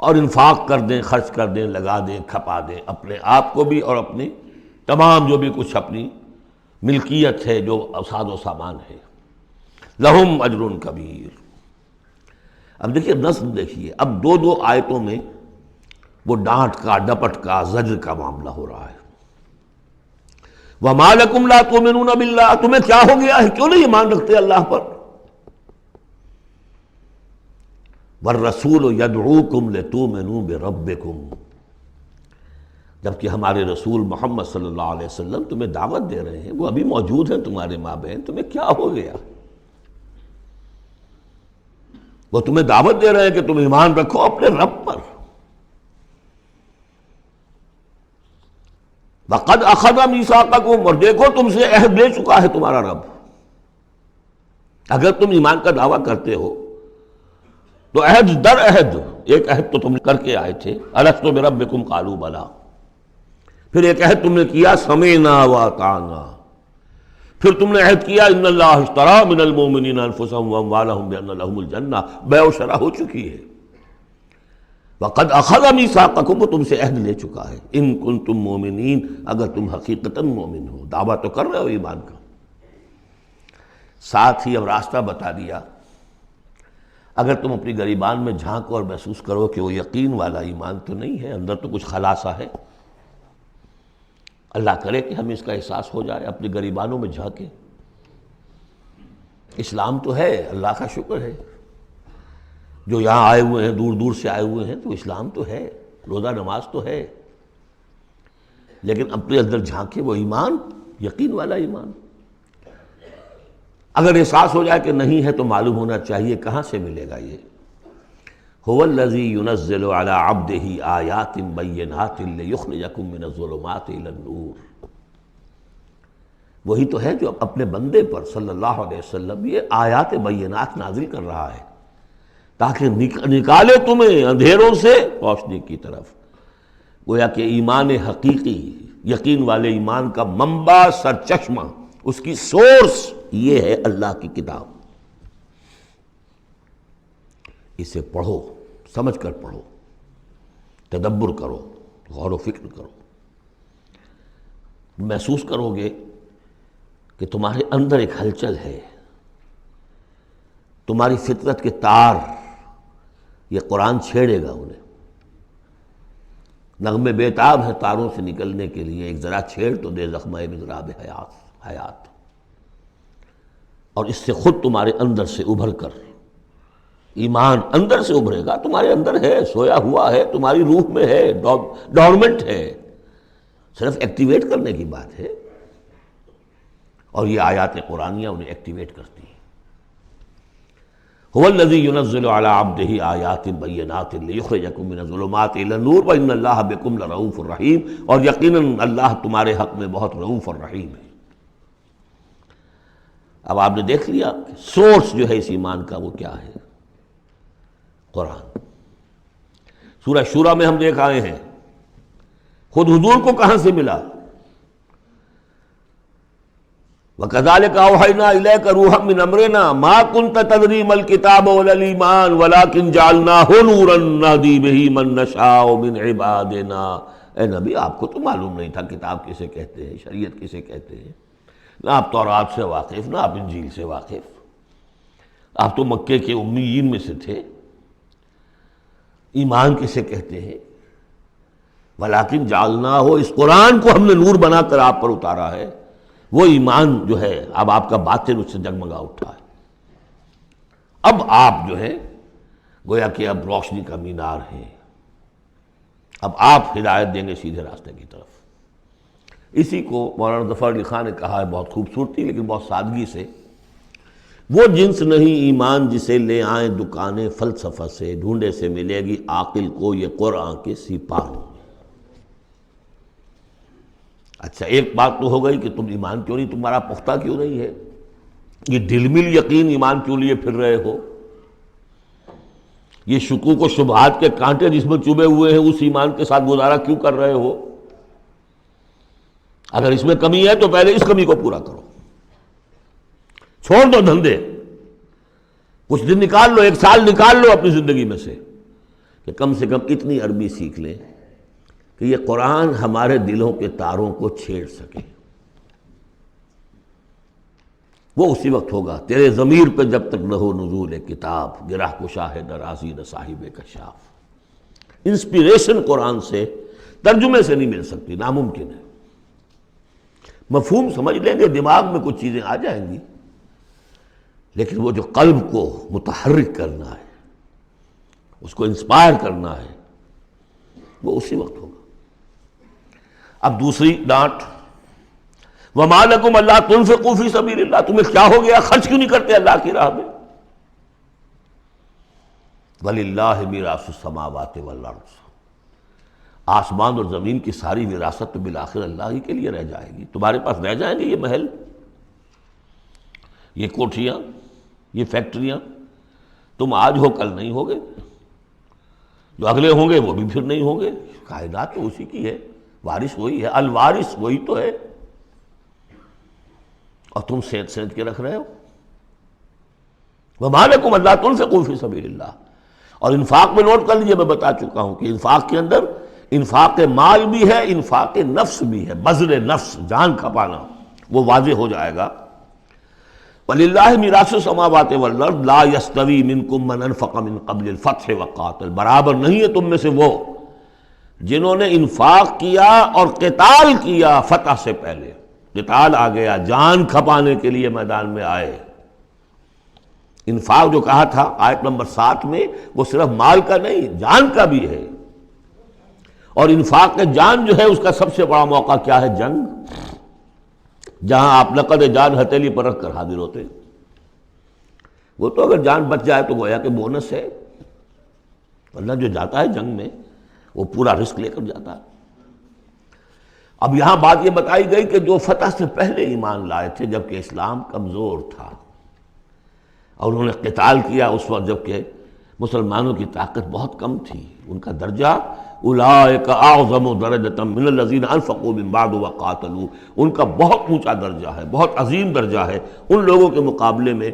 اور انفاق کر دیں، خرچ کر دیں، لگا دیں، کھپا دیں، اپنے آپ کو بھی اور اپنی تمام جو بھی کچھ اپنی ملکیت ہے، جو ساز و سامان ہے، لہم اجر کبیر۔ اب دیکھیے نظم، دیکھیے اب دو آیتوں میں وہ ڈانٹ کا، ڈپٹ کا، زجر کا معاملہ ہو رہا ہے۔ وَمَا لَكُمْ لَا تُؤْمِنُونَ بِاللَّهِ، تمہیں کیا ہو گیا ہے، کیوں نہیں ایمان رکھتے اللہ پر؟ وَالرَّسُولُ يَدْعُوكُمْ لِتُؤْمِنُوا بِرَبِّكُمْ، جبکہ ہمارے رسول محمد صلی اللہ علیہ وسلم تمہیں دعوت دے رہے ہیں، وہ ابھی موجود ہیں تمہارے مابین، تمہیں کیا ہو گیا؟ وہ تمہیں دعوت دے رہے ہیں کہ تم ایمان رکھو اپنے رب پر۔ وَقَدْ أَخَذَ مِيثَاقَكُمْ، اور دیکھو تم سے عہد لے چکا ہے تمہارا رب۔ اگر تم ایمان کا دعویٰ کرتے ہو تو عہد در عہد، ایک عہد تو تم کر کے آئے تھے، أَلَسْتُ بِرَبِّكُمْ قَالُوا بَلَىٰ، پھر ایک عہد تم نے کیا سَمِعْنَا وَأَطَعْنَا، پھر تم نے عہد کیا ان اللہ اشترى من المؤمنین انفسهم واموالهم بان لهم الجنہ، بیع و شرح ہو چکی ہے۔ وقد اخذ میثاقکم، وہ تم سے عہد لے چکا ہے، ان کنتم مؤمنین، اگر تم حقیقتاً مومن ہو، دعویٰ تو کر رہے ہو ایمان کا۔ ساتھ ہی اب راستہ بتا دیا، اگر تم اپنی گریبان میں جھانکو اور محسوس کرو کہ وہ یقین والا ایمان تو نہیں ہے، اندر تو کچھ خلاصہ ہے، اللہ کرے کہ ہمیں اس کا احساس ہو جائے، اپنی گریبانوں میں جھانکے۔ اسلام تو ہے، اللہ کا شکر ہے، جو یہاں آئے ہوئے ہیں، دور دور سے آئے ہوئے ہیں، تو اسلام تو ہے، روزہ نماز تو ہے، لیکن اپنے اندر جھانکے وہ ایمان، یقین والا ایمان۔ اگر احساس ہو جائے کہ نہیں ہے تو معلوم ہونا چاہیے کہاں سے ملے گا یہ۔ هو الذی ينزل على عبده آیات بینات لیخرجکم من الظلمات الى النور، وہی تو ہے جو اپنے بندے پر صلی اللہ علیہ وسلم یہ آیات بینات نازل کر رہا ہے تاکہ نکالے تمہیں اندھیروں سے روشنی کی طرف۔ گویا کہ ایمان حقیقی، یقین والے ایمان کا منبع، سرچشمہ، اس کی سورس یہ ہے اللہ کی کتاب۔ اسے پڑھو، سمجھ کر پڑھو، تدبر کرو، غور و فکر کرو، محسوس کرو گے کہ تمہارے اندر ایک ہلچل ہے، تمہاری فطرت کے تار، یہ قرآن چھیڑے گا انہیں۔ نغمے بیتاب ہے تاروں سے نکلنے کے لیے، ایک ذرا چھیڑ تو دے زخمۂ مضراب حیات، اور اس سے خود تمہارے اندر سے ابھر کر ایمان اندر سے ابھرے گا۔ تمہارے اندر ہے، سویا ہوا ہے، تمہاری روح میں ہے، ڈورمنٹ ہے، صرف ایکٹیویٹ کرنے کی بات ہے، اور یہ آیات قرآنیہ انہیں ایکٹیویٹ کرتی ہیں۔ هو الذی ينزل على عبده آیات بینات لیخرجکم من الظلمات الی النور وان اللہ بکم لرؤوف رحیم، اور یقیناً اللہ تمہارے حق میں بہت رؤوف اور رحیم ہے۔ اب آپ نے دیکھ لیا سورس جو ہے اس ایمان کا وہ کیا ہے، قرآن۔ سورہ شورى میں ہم دیکھ آئے ہیں خود حضور کو کہاں سے ملا، وَكَذَلِكَ أَوْحَيْنَا إِلَيْكَ رُوحًا مِّنْ أَمْرِنَا مَا كُنْتَ تَدْرِي مَا الْكِتَابُ وَلَا الْإِيمَانُ وَلَكِنْ جَعَلْنَاهُ نُورًا نَهْدِي بِهِ مَن نَّشَاءُ مِنْ عِبَادِنَا۔ اے نبی، آپ کو تو معلوم نہیں تھا کتاب کسے کہتے ہیں، شریعت کسے کہتے ہیں، نہ آپ تورات سے واقف، نہ آپ انجیل سے واقف، آپ تو مکے کے امیین میں سے تھے۔ ایمان کسے کہتے ہیں؟ وَلَكِنْ جَعَلْنَاهُ، اس قرآن کو ہم نے نور بنا کر آپ پر اتارا ہے۔ وہ ایمان جو ہے اب آپ کا باطن اس سے جگمگا اٹھا ہے، اب آپ جو ہے گویا کہ اب روشنی کا مینار ہیں، اب آپ ہدایت دیں گے سیدھے راستے کی طرف۔ اسی کو مولانا ظفر علی خان نے کہا ہے بہت خوبصورتی لیکن بہت سادگی سے، وہ جنس نہیں ایمان جسے لے آئیں دکانیں فلسفہ سے، ڈھونڈے سے ملے گی عاقل کو یہ قرآن کے سپاہوں۔ اچھا، ایک بات تو ہو گئی کہ تم ایمان کیوں نہیں، تمہارا پختہ کیوں نہیں ہے، یہ دلمل یقین ایمان کیوں لیے پھر رہے ہو، یہ شکوک و شبہات کے کانٹے جس میں چبھے ہوئے ہیں اس ایمان کے ساتھ گزارا کیوں کر رہے ہو؟ اگر اس میں کمی ہے تو پہلے اس کمی کو پورا کرو، چھوڑ دو دھندے، کچھ دن نکال لو، 1 سال نکال لو اپنی زندگی میں سے کہ کم سے کم اتنی عربی سیکھ لیں کہ یہ قرآن ہمارے دلوں کے تاروں کو چھیڑ سکے۔ وہ اسی وقت ہوگا تیرے ضمیر پہ جب تک نہ ہو نزول کتاب، گرہ کشا ہے درازی نہ صاحب کشاف۔ انسپیریشن قرآن سے، ترجمے سے نہیں مل سکتی، ناممکن ہے۔ مفہوم سمجھ لیں گے، دماغ میں کچھ چیزیں آ جائیں گی، لیکن وہ جو قلب کو متحرک کرنا ہے، اس کو انسپائر کرنا ہے، وہ اسی وقت ہوگا۔ اب دوسری ڈانٹ، وَمَا لَكُمْ أَلَّا تُنْفِقُوا فِي سَبِيلِ اللَّهِ، تمہیں کیا ہو گیا، خرچ کیوں نہیں کرتے اللہ کی راہ میں؟ وَلِلَّهِ مِيرَاثُ السَّمَاوَاتِ وَالْأَرْضِ، آسمان اور زمین کی ساری وراثت تو بالآخر اللہ ہی کے لیے رہ جائے گی، تمہارے پاس رہ جائیں گے یہ محل، یہ کوٹھیاں، یہ فیکٹریاں، تم آج ہو کل نہیں ہوگے، جو اگلے ہوں گے وہ بھی پھر نہیں ہوں گے، کائنات تو اسی کی ہے، وارث وہی ہے، الوارث وہی تو ہے، اور تم سینت سینت کے رکھ رہے ہو۔ وَمَا لَكُمْ أَلَّا تُنْفِقُوا فِي سَبِيلِ اللَّهِ، اور انفاق میں نوٹ کر لیجیے، میں بتا چکا ہوں کہ انفاق کے اندر انفاق مال بھی ہے، انفاق نفس بھی ہے، بذل نفس، جان کھپانا، وہ واضح ہو جائے گا۔ وَلِلَّهِ مِيرَاثُ السَّمَاوَاتِ وَالْأَرْضِ لَا يَسْتَوِي مِنْكُمْ مَنْ أَنْفَقَ مِنْ قَبْلِ الْفَتْحِ وَقَاتَلَ، برابر نہیں ہے تم میں سے وہ جنہوں نے انفاق کیا اور قتال کیا فتح سے پہلے، قتال آ گیا، جان کھپانے کے لیے میدان میں آئے۔ انفاق جو کہا تھا آیت نمبر 7 میں، وہ صرف مال کا نہیں، جان کا بھی ہے، اور انفاق کے جان جو ہے اس کا سب سے بڑا موقع کیا ہے؟ جنگ، جہاں آپ نقد جان ہتھیلی پر رکھ کر حاضر ہوتے، وہ تو اگر جان بچ جائے تو گویا کہ بونس ہے، ورنہ جو جاتا ہے جنگ میں وہ پورا رسک لے کر جاتا ہے۔ اب یہاں بات یہ بتائی گئی کہ جو فتح سے پہلے ایمان لائے تھے جبکہ اسلام کمزور تھا، اور انہوں نے قتال کیا اس وقت جبکہ مسلمانوں کی طاقت بہت کم تھی، ان کا درجہ اولئک اعظم درجۃ من الذین انفقوا من بعد وقاتلوا، ان کا بہت اونچا درجہ ہے، بہت عظیم درجہ ہے ان لوگوں کے مقابلے میں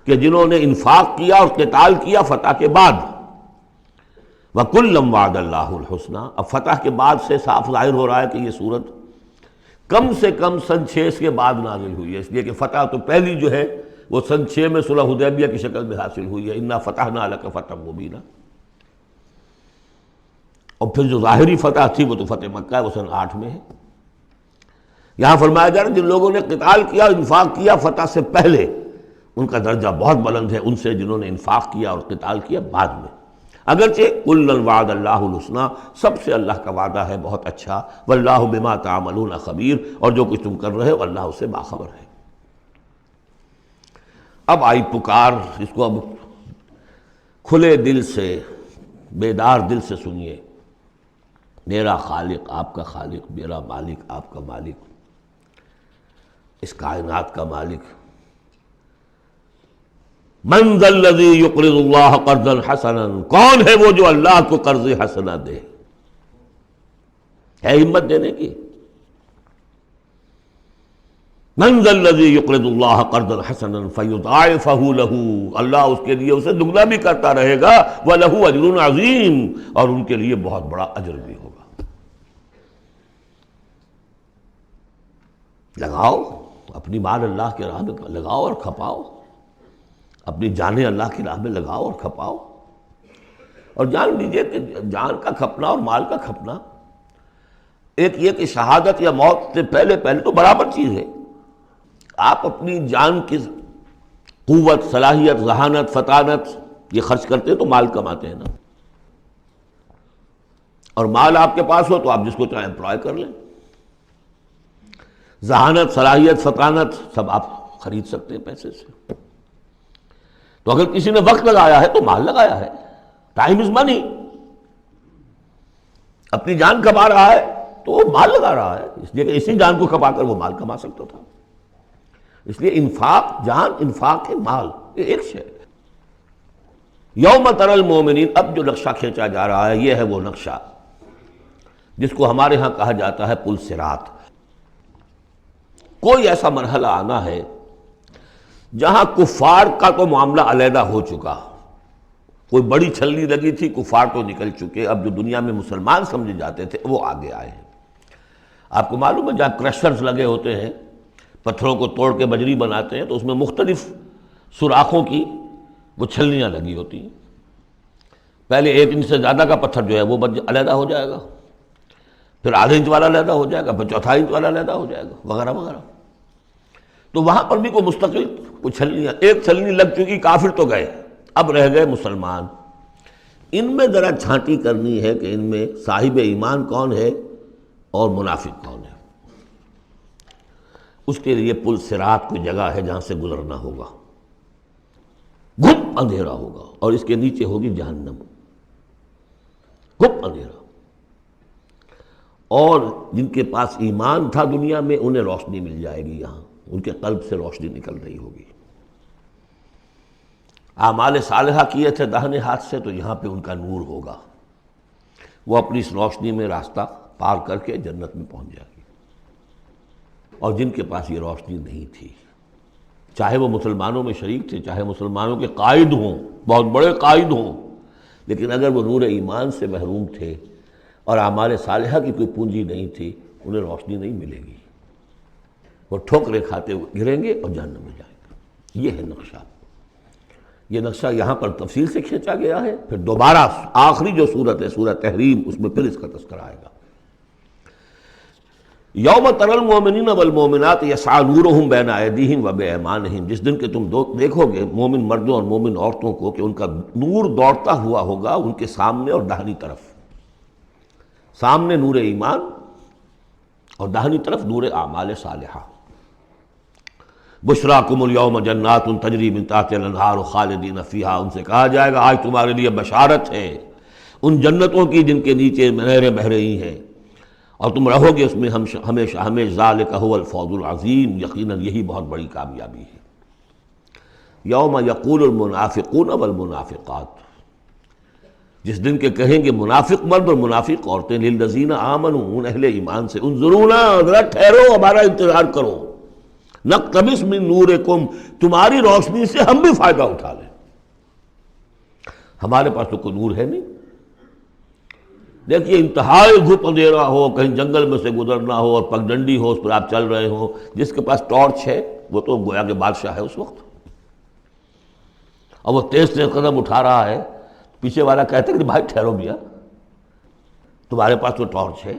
کہ جنہوں نے انفاق کیا اور قتال کیا فتح کے بعد۔ وَكُلًّا وَعَدَ اللَّهُ الْحُسْنَى، اب فتح کے بعد سے صاف ظاہر ہو رہا ہے کہ یہ صورت کم سے کم سن 6 کے بعد نازل ہوئی ہے، اس لیے کہ فتح تو پہلی جو ہے وہ سن 6 میں صلح حدیبیہ کی شکل میں حاصل ہوئی ہے، اِنَّا فَتَحْنَا لَكَ فَتْحًا مُبِينًا، اور پھر جو ظاہری فتح تھی وہ تو فتح مکہ ہے، وہ سن 8 میں ہے۔ یہاں فرمایا جا رہا ہے جن لوگوں نے قتال کیا انفاق کیا فتح سے پہلے، ان کا درجہ بہت بلند ہے ان سے جنہوں نے انفاق کیا اور قتال کیا بعد میں، اگرچہ کلاً وعد اللہ الحسنی، سب سے اللہ کا وعدہ ہے بہت اچھا، واللہ بما تعملون خبیر، اور جو کچھ تم کر رہے ہو اللہ اس سے باخبر ہے۔ اب آئی پکار، اس کو اب کھلے دل سے بیدار دل سے سنیے۔ میرا خالق آپ کا خالق، میرا مالک آپ کا مالک، اس کائنات کا مالک، من ذا الذی یقرض اللہ قرضا حسنا، کون ہے وہ جو اللہ کو قرض حسنا دے؟ ہے ہمت دینے کی؟ من ذا الذی یقرض اللہ قرضا حسنا فیضاعفہ لہ، اللہ اس کے لیے اسے دگنا بھی کرتا رہے گا، وَلَهُ أَجْرٌ عَظِيمٌ، اور ان کے لیے بہت بڑا اجر بھی ہوگا۔ لگاؤ اپنی مال اللہ کے راہ میں لگاؤ اور کھپاؤ، اپنی جانیں اللہ کی راہ میں لگاؤ اور کھپاؤ، اور جان لیجئے کہ جان کا کھپنا اور مال کا کھپنا ایک یہ کہ شہادت یا موت سے پہلے تو برابر چیز ہے۔ آپ اپنی جان کی قوت، صلاحیت، ذہانت، فطانت یہ خرچ کرتے تو مال کماتے ہیں نا، اور مال آپ کے پاس ہو تو آپ جس کو چاہیں امپلائے کر لیں، ذہانت، صلاحیت، فطانت سب آپ خرید سکتے ہیں پیسے سے۔ تو اگر کسی نے وقت لگایا ہے تو مال لگایا ہے، ٹائم از منی، اپنی جان کما رہا ہے تو وہ مال لگا رہا ہے، اس لیے کہ اسی جان کو کما کر وہ مال کما سکتا تھا۔ اس لیے انفاق جان، انفاق ہے مال، یہ ایک شے ہے۔ یوم تری المؤمنین، اب جو نقشہ کھینچا جا رہا ہے یہ ہے وہ نقشہ جس کو ہمارے ہاں کہا جاتا ہے پل صراط۔ کوئی ایسا مرحلہ آنا ہے جہاں کفار کا تو معاملہ علیحدہ ہو چکا، کوئی بڑی چھلنی لگی تھی، کفار تو نکل چکے، اب جو دنیا میں مسلمان سمجھے جاتے تھے وہ آگے آئے ہیں۔ آپ کو معلوم ہے جہاں کرشرز لگے ہوتے ہیں، پتھروں کو توڑ کے بجری بناتے ہیں، تو اس میں مختلف سوراخوں کی وہ چھلنیاں لگی ہوتی ہیں۔ پہلے 1 انچ سے زیادہ کا پتھر جو ہے وہ علیحدہ ہو جائے گا، پھر آدھے انچ والا علیحدہ ہو جائے گا، پھر چوتھائی انچ والا علیحدہ ہو جائے گا، وغیرہ وغیرہ۔ تو وہاں پر بھی کوئی مستقل کوئی چھلنیاں، ایک چھلنی لگ چکی، کافر تو گئے، اب رہ گئے مسلمان۔ ان میں ذرا چھانٹی کرنی ہے کہ ان میں صاحب ایمان کون ہے اور منافق کون ہے۔ اس کے لیے پل صراط کوئی جگہ ہے جہاں سے گزرنا ہوگا، گھپ اندھیرا ہوگا، اور اس کے نیچے ہوگی جہنم، گھپ اندھیرا۔ اور جن کے پاس ایمان تھا دنیا میں انہیں روشنی مل جائے گی، یہاں ان کے قلب سے روشنی نکل رہی ہوگی۔ اعمال صالحہ کیے تھے داہنے ہاتھ سے تو یہاں پہ ان کا نور ہوگا، وہ اپنی اس روشنی میں راستہ پار کر کے جنت میں پہنچ جائے گی۔ اور جن کے پاس یہ روشنی نہیں تھی، چاہے وہ مسلمانوں میں شریک تھے، چاہے مسلمانوں کے قائد ہوں، بہت بڑے قائد ہوں، لیکن اگر وہ نور ایمان سے محروم تھے اور اعمال صالحہ کی کوئی پونجی نہیں تھی، انہیں روشنی نہیں ملے گی، وہ ٹھوکریں کھاتے ہوئے گریں گے اور جہنم میں جائیں گے۔ یہ ہے نقشہ۔ یہ نقشہ یہاں پر تفصیل سے کھینچا گیا ہے، پھر دوبارہ آخری جو صورت ہے سورہ تحریم، اس میں پھر اس کا تذکرہ آئے گا۔ یوم تری المؤمنین والمؤمنات یسعی نورہم بین ایدیہم وبایمانہم، جس دن کہ تم دیکھو گے مومن مردوں اور مومن عورتوں کو کہ ان کا نور دوڑتا ہوا ہوگا ان کے سامنے اور داہنی طرف، سامنے نور ایمان اور داہنی طرف نور اعمال صالحہ۔ بشراکم اليوم جنات تجری من تحتها الانہار خالدین فیہا، ان سے کہا جائے گا آج تمہارے لیے بشارت ہے ان جنتوں کی جن کے نیچے نہریں بہہ رہی ہیں، اور تم رہو گے اس میں ہمیشہ ہمیشہ، ذالک هو الفوز العظیم، یقیناً یہی بہت بڑی کامیابی ہے۔ یوم یقول المنافقون والمنافقات، جس دن کے کہیں گے منافق مرد اور منافق عورتیں للذین آمنوا، ان اہل ایمان سے، انظرونا، ذرا ٹھہرو، ہمارا انتظار کرو، نقتبس من نورکم، تمہاری روشنی سے ہم بھی فائدہ اٹھا لیں۔ ہمارے پاس تو کوئی نور ہے نہیں۔ دیکھیے انتہائی گھپ اندھیرا ہو، کہیں جنگل میں سے گزرنا ہو اور پگڈنڈی ہو، اس پر آپ چل رہے ہو، جس کے پاس ٹارچ ہے وہ تو گویا کہ بادشاہ ہے اس وقت، اور وہ تیز تیز قدم اٹھا رہا ہے، پیچھے والا کہتا ہے کہ بھائی ٹھہرو میاں، تمہارے پاس تو ٹارچ ہے،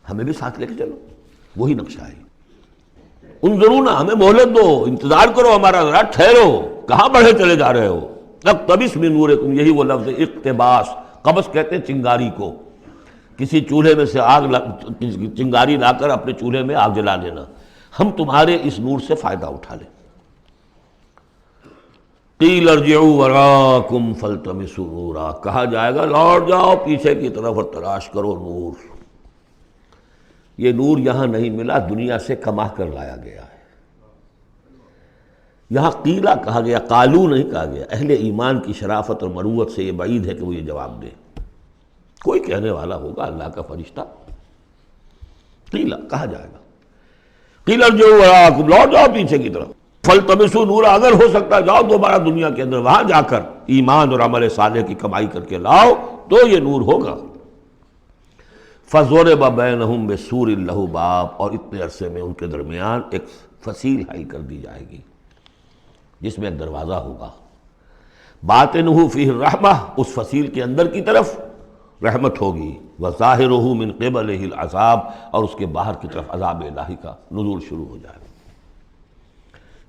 ہمیں بھی ساتھ لے کے چلو۔ وہی نقشہ ہے، انظرونا، ہمیں مہلت دو، انتظار کرو ہمارا، ذرا ٹھہرو، کہاں بڑھے چلے جا رہے ہو۔ اقتبس من نورکم، یہی وہ لفظ ہے اقتباس، قبس کہتے ہیں چنگاری کو، کسی چولہے میں سے چنگاری لا کر اپنے چولہے میں آگ جلا لینا، ہم تمہارے اس نور سے فائدہ اٹھا لیں۔ قیل ارجعوا وراءکم فالتمسوا نورا، کہا جائے گا لوٹ جاؤ پیچھے کی طرف اور تلاش کرو نور۔ یہ نور یہاں نہیں ملا، دنیا سے کما کر لایا گیا ہے۔ یہاں قیلا کہا گیا، قالو نہیں کہا گیا۔ اہل ایمان کی شرافت اور مروت سے یہ بعید ہے کہ وہ یہ جواب دے۔ کوئی کہنے والا ہوگا، اللہ کا فرشتہ، قیلا کہا جائے گا، قیل ارجعوا وراءکم، لوٹ جاؤ پیچھے کی طرف، فالتمسوا نورا، اگر ہو سکتا ہے جاؤ دوبارہ دنیا کے اندر، وہاں جا کر ایمان اور عمل صالح کی کمائی کر کے لاؤ تو یہ نور ہوگا۔ فَضُرِبَ بَيْنَهُمْ بِسُورٍ لَهُ بَابٌ، اور اتنے عرصے میں ان کے درمیان ایک فصیل حائل کر دی جائے گی جس میں ایک دروازہ ہوگا، باطنُهُ فِيهِ الرَّحْمَةُ، اس فصیل کے اندر کی طرف رحمت ہوگی، وَظَاهِرُهُ مِنْ قِبَلِهِ الْعَذَابُ، اور اس کے باہر کی طرف عذاب الہی کا نزول شروع ہو جائے گا۔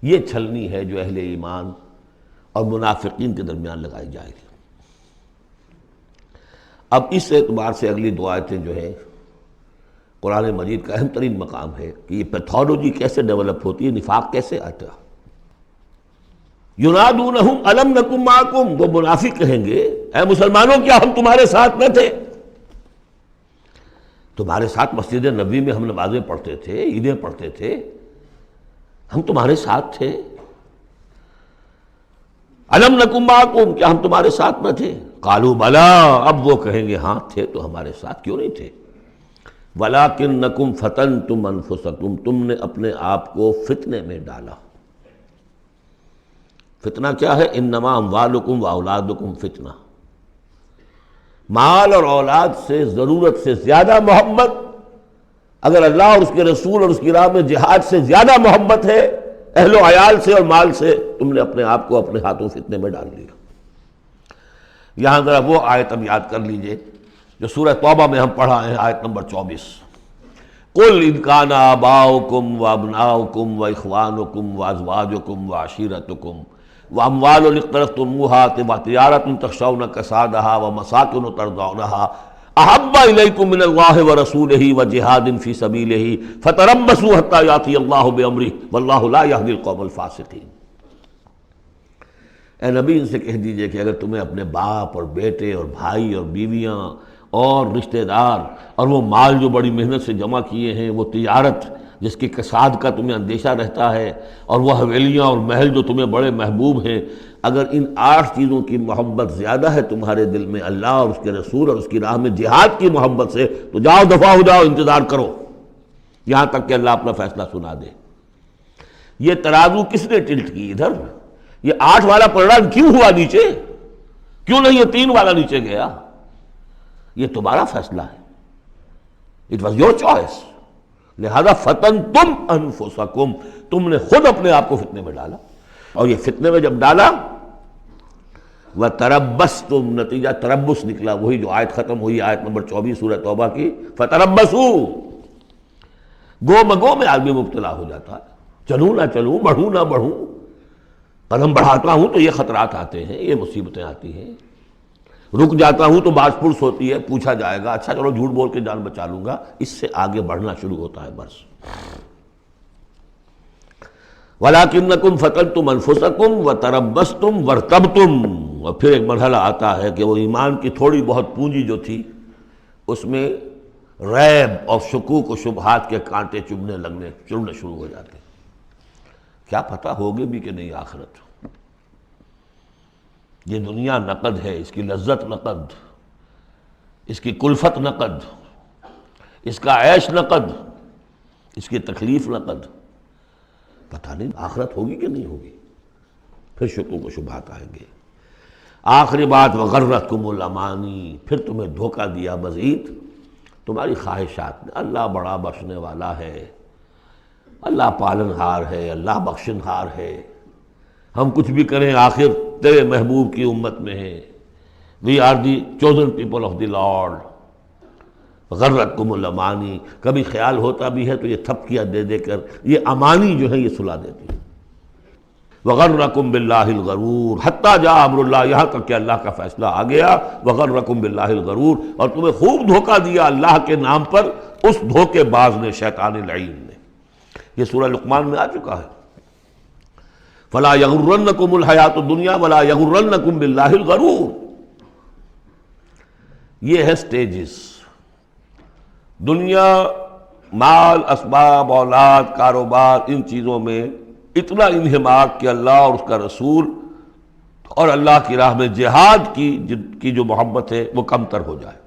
یہ چھلنی ہے جو اہل ایمان اور منافقین کے درمیان لگائی جائے گی۔ اب اس اعتبار سے اگلی دو آیتیں جو ہیں قرآن مجید کا اہم ترین مقام ہے کہ یہ پیتھولوجی کیسے ڈیولپ ہوتی ہے، نفاق کیسے آتا ہے۔ ینادونہم الم نکن معکم، وہ منافق کہیں گے اے مسلمانوں کیا ہم تمہارے ساتھ نہ تھے؟ تمہارے ساتھ مسجد نبوی میں ہم نمازیں پڑھتے تھے، عیدیں پڑھتے تھے، ہم تمہارے ساتھ تھے۔ الم نکن معکم، کیا ہم تمہارے ساتھ نہ تھے؟ قالوا بلا، اب وہ کہیں گے ہاں تھے تو ہمارے ساتھ کیوں نہیں تھے؟ ولکنکم فتنتم انفسکم، تم نے اپنے آپ کو فتنے میں ڈالا۔ فتنہ کیا ہے؟ انما اموالکم واولادکم فتنہ، مال اور اولاد سے ضرورت سے زیادہ محبت، اگر اللہ اور اس کے رسول اور اس کی راہ میں جہاد سے زیادہ محبت ہے اہل و عیال سے اور مال سے، تم نے اپنے آپ کو اپنے ہاتھوں فتنے میں ڈال لیا۔ یہاں ذرا وہ آیت اب یاد کر لیجئے جو سورہ توبہ میں ہم پڑھا ہے، آیت نمبر 24، قل ان کان آباؤکم وابناؤکم واخوانکم وازواجکم وعشیرتکم واموال اقترفتموها وتجارۃ تخشون کسادها ومساکن ترضونها احب الیکم من اللہ ورسولہ وجہاد فی سبیلہ فتربصوا حتی یاتی اللہ بامرہ واللہ لا یہدی القوم الفاسقین۔ اے نبی ان سے کہہ دیجئے کہ اگر تمہیں اپنے باپ اور بیٹے اور بھائی اور بیویاں اور رشتہ دار اور وہ مال جو بڑی محنت سے جمع کیے ہیں، وہ تجارت جس کی کساد کا تمہیں اندیشہ رہتا ہے، اور وہ حویلیاں اور محل جو تمہیں بڑے محبوب ہیں، اگر ان 8 چیزوں کی محبت زیادہ ہے تمہارے دل میں اللہ اور اس کے رسول اور اس کی راہ میں جہاد کی محبت سے، تو جاؤ دفع ہو جاؤ، انتظار کرو یہاں تک کہ اللہ اپنا فیصلہ سنا دے۔ یہ ترازو کس نے ٹلٹ کی ادھر؟ یہ 8 والا پلڑا کیوں ہوا نیچے؟ کیوں نہیں یہ 3 والا نیچے گیا؟ یہ تمہارا فیصلہ ہے، اٹ واز یور چوائس، لہذا فتنتم انفسکم، تم نے خود اپنے آپ کو فتنے میں ڈالا، اور یہ فتنے میں جب ڈالا وتربصتم، نتیجہ تربص نکلا، وہی جو آیت ختم ہوئی آیت نمبر 24 سورہ توبہ کی، فتربصوا، گو مگو میں آدمی مبتلا ہو جاتا ہے، چلوں نہ چلوں، بڑھوں نہ بڑھوں، قدم بڑھاتا ہوں تو یہ خطرات آتے ہیں، یہ مصیبتیں آتی ہیں، رک جاتا ہوں تو باز پرس ہوتی ہے، پوچھا جائے گا، اچھا چلو جھوٹ بول کے جان بچا لوں گا، اس سے آگے بڑھنا شروع ہوتا ہے بس۔ وَلَكِنَّكُمْ فَتَنْتُمْ أَنفُسَكُمْ وَتَرَبَّصْتُمْ وَارْتَبْتُمْ، اور پھر ایک مرحلہ آتا ہے کہ وہ ایمان کی تھوڑی بہت پونجی جو تھی اس میں ریب اور شکوک و شبہات کے کانٹے چڑھنے شروع ہو جاتے ہیں، کیا پتہ ہوگی بھی کہ نہیں آخرت، یہ دنیا نقد ہے، اس کی لذت نقد، اس کی کلفت نقد، اس کا عیش نقد، اس کی تکلیف نقد. پتہ نہیں آخرت ہوگی کہ نہیں ہوگی. پھر شکوک و شبہات آئیں گے. آخری بات وغرتکم الامانی، پھر تمہیں دھوکہ دیا مزید تمہاری خواہشات نے. اللہ بڑا بخشنے والا ہے، اللہ پالن ہار ہے، اللہ بخشن ہار ہے. ہم کچھ بھی کریں آخر تیرے محبوب کی امت میں ہیں. We are the chosen people of the Lord. غرتکم الامانی، کبھی خیال ہوتا بھی ہے تو یہ تھپکیاں دے دے کر یہ امانی جو ہے یہ سلا دیتی ہے. وغرکم باللہ الغرور حتیٰ جاء امر اللہ، یہاں تک کہ اللہ کا فیصلہ آ گیا. وغرکم باللہ الغرور، اور تمہیں خوب دھوکہ دیا اللہ کے نام پر اس دھوکے باز نے، شیطان لعین نے. یہ سورہ لقمان میں آ چکا ہے. فلا یغرنکم الحیات الدنیا ولا یغرنکم باللہ الغرور. یہ ہے سٹیجز. دنیا، مال، اسباب، اولاد، کاروبار، ان چیزوں میں اتنا انہماک کہ اللہ اور اس کا رسول اور اللہ کی راہ میں جہاد کی جو محبت ہے وہ کمتر ہو جائے.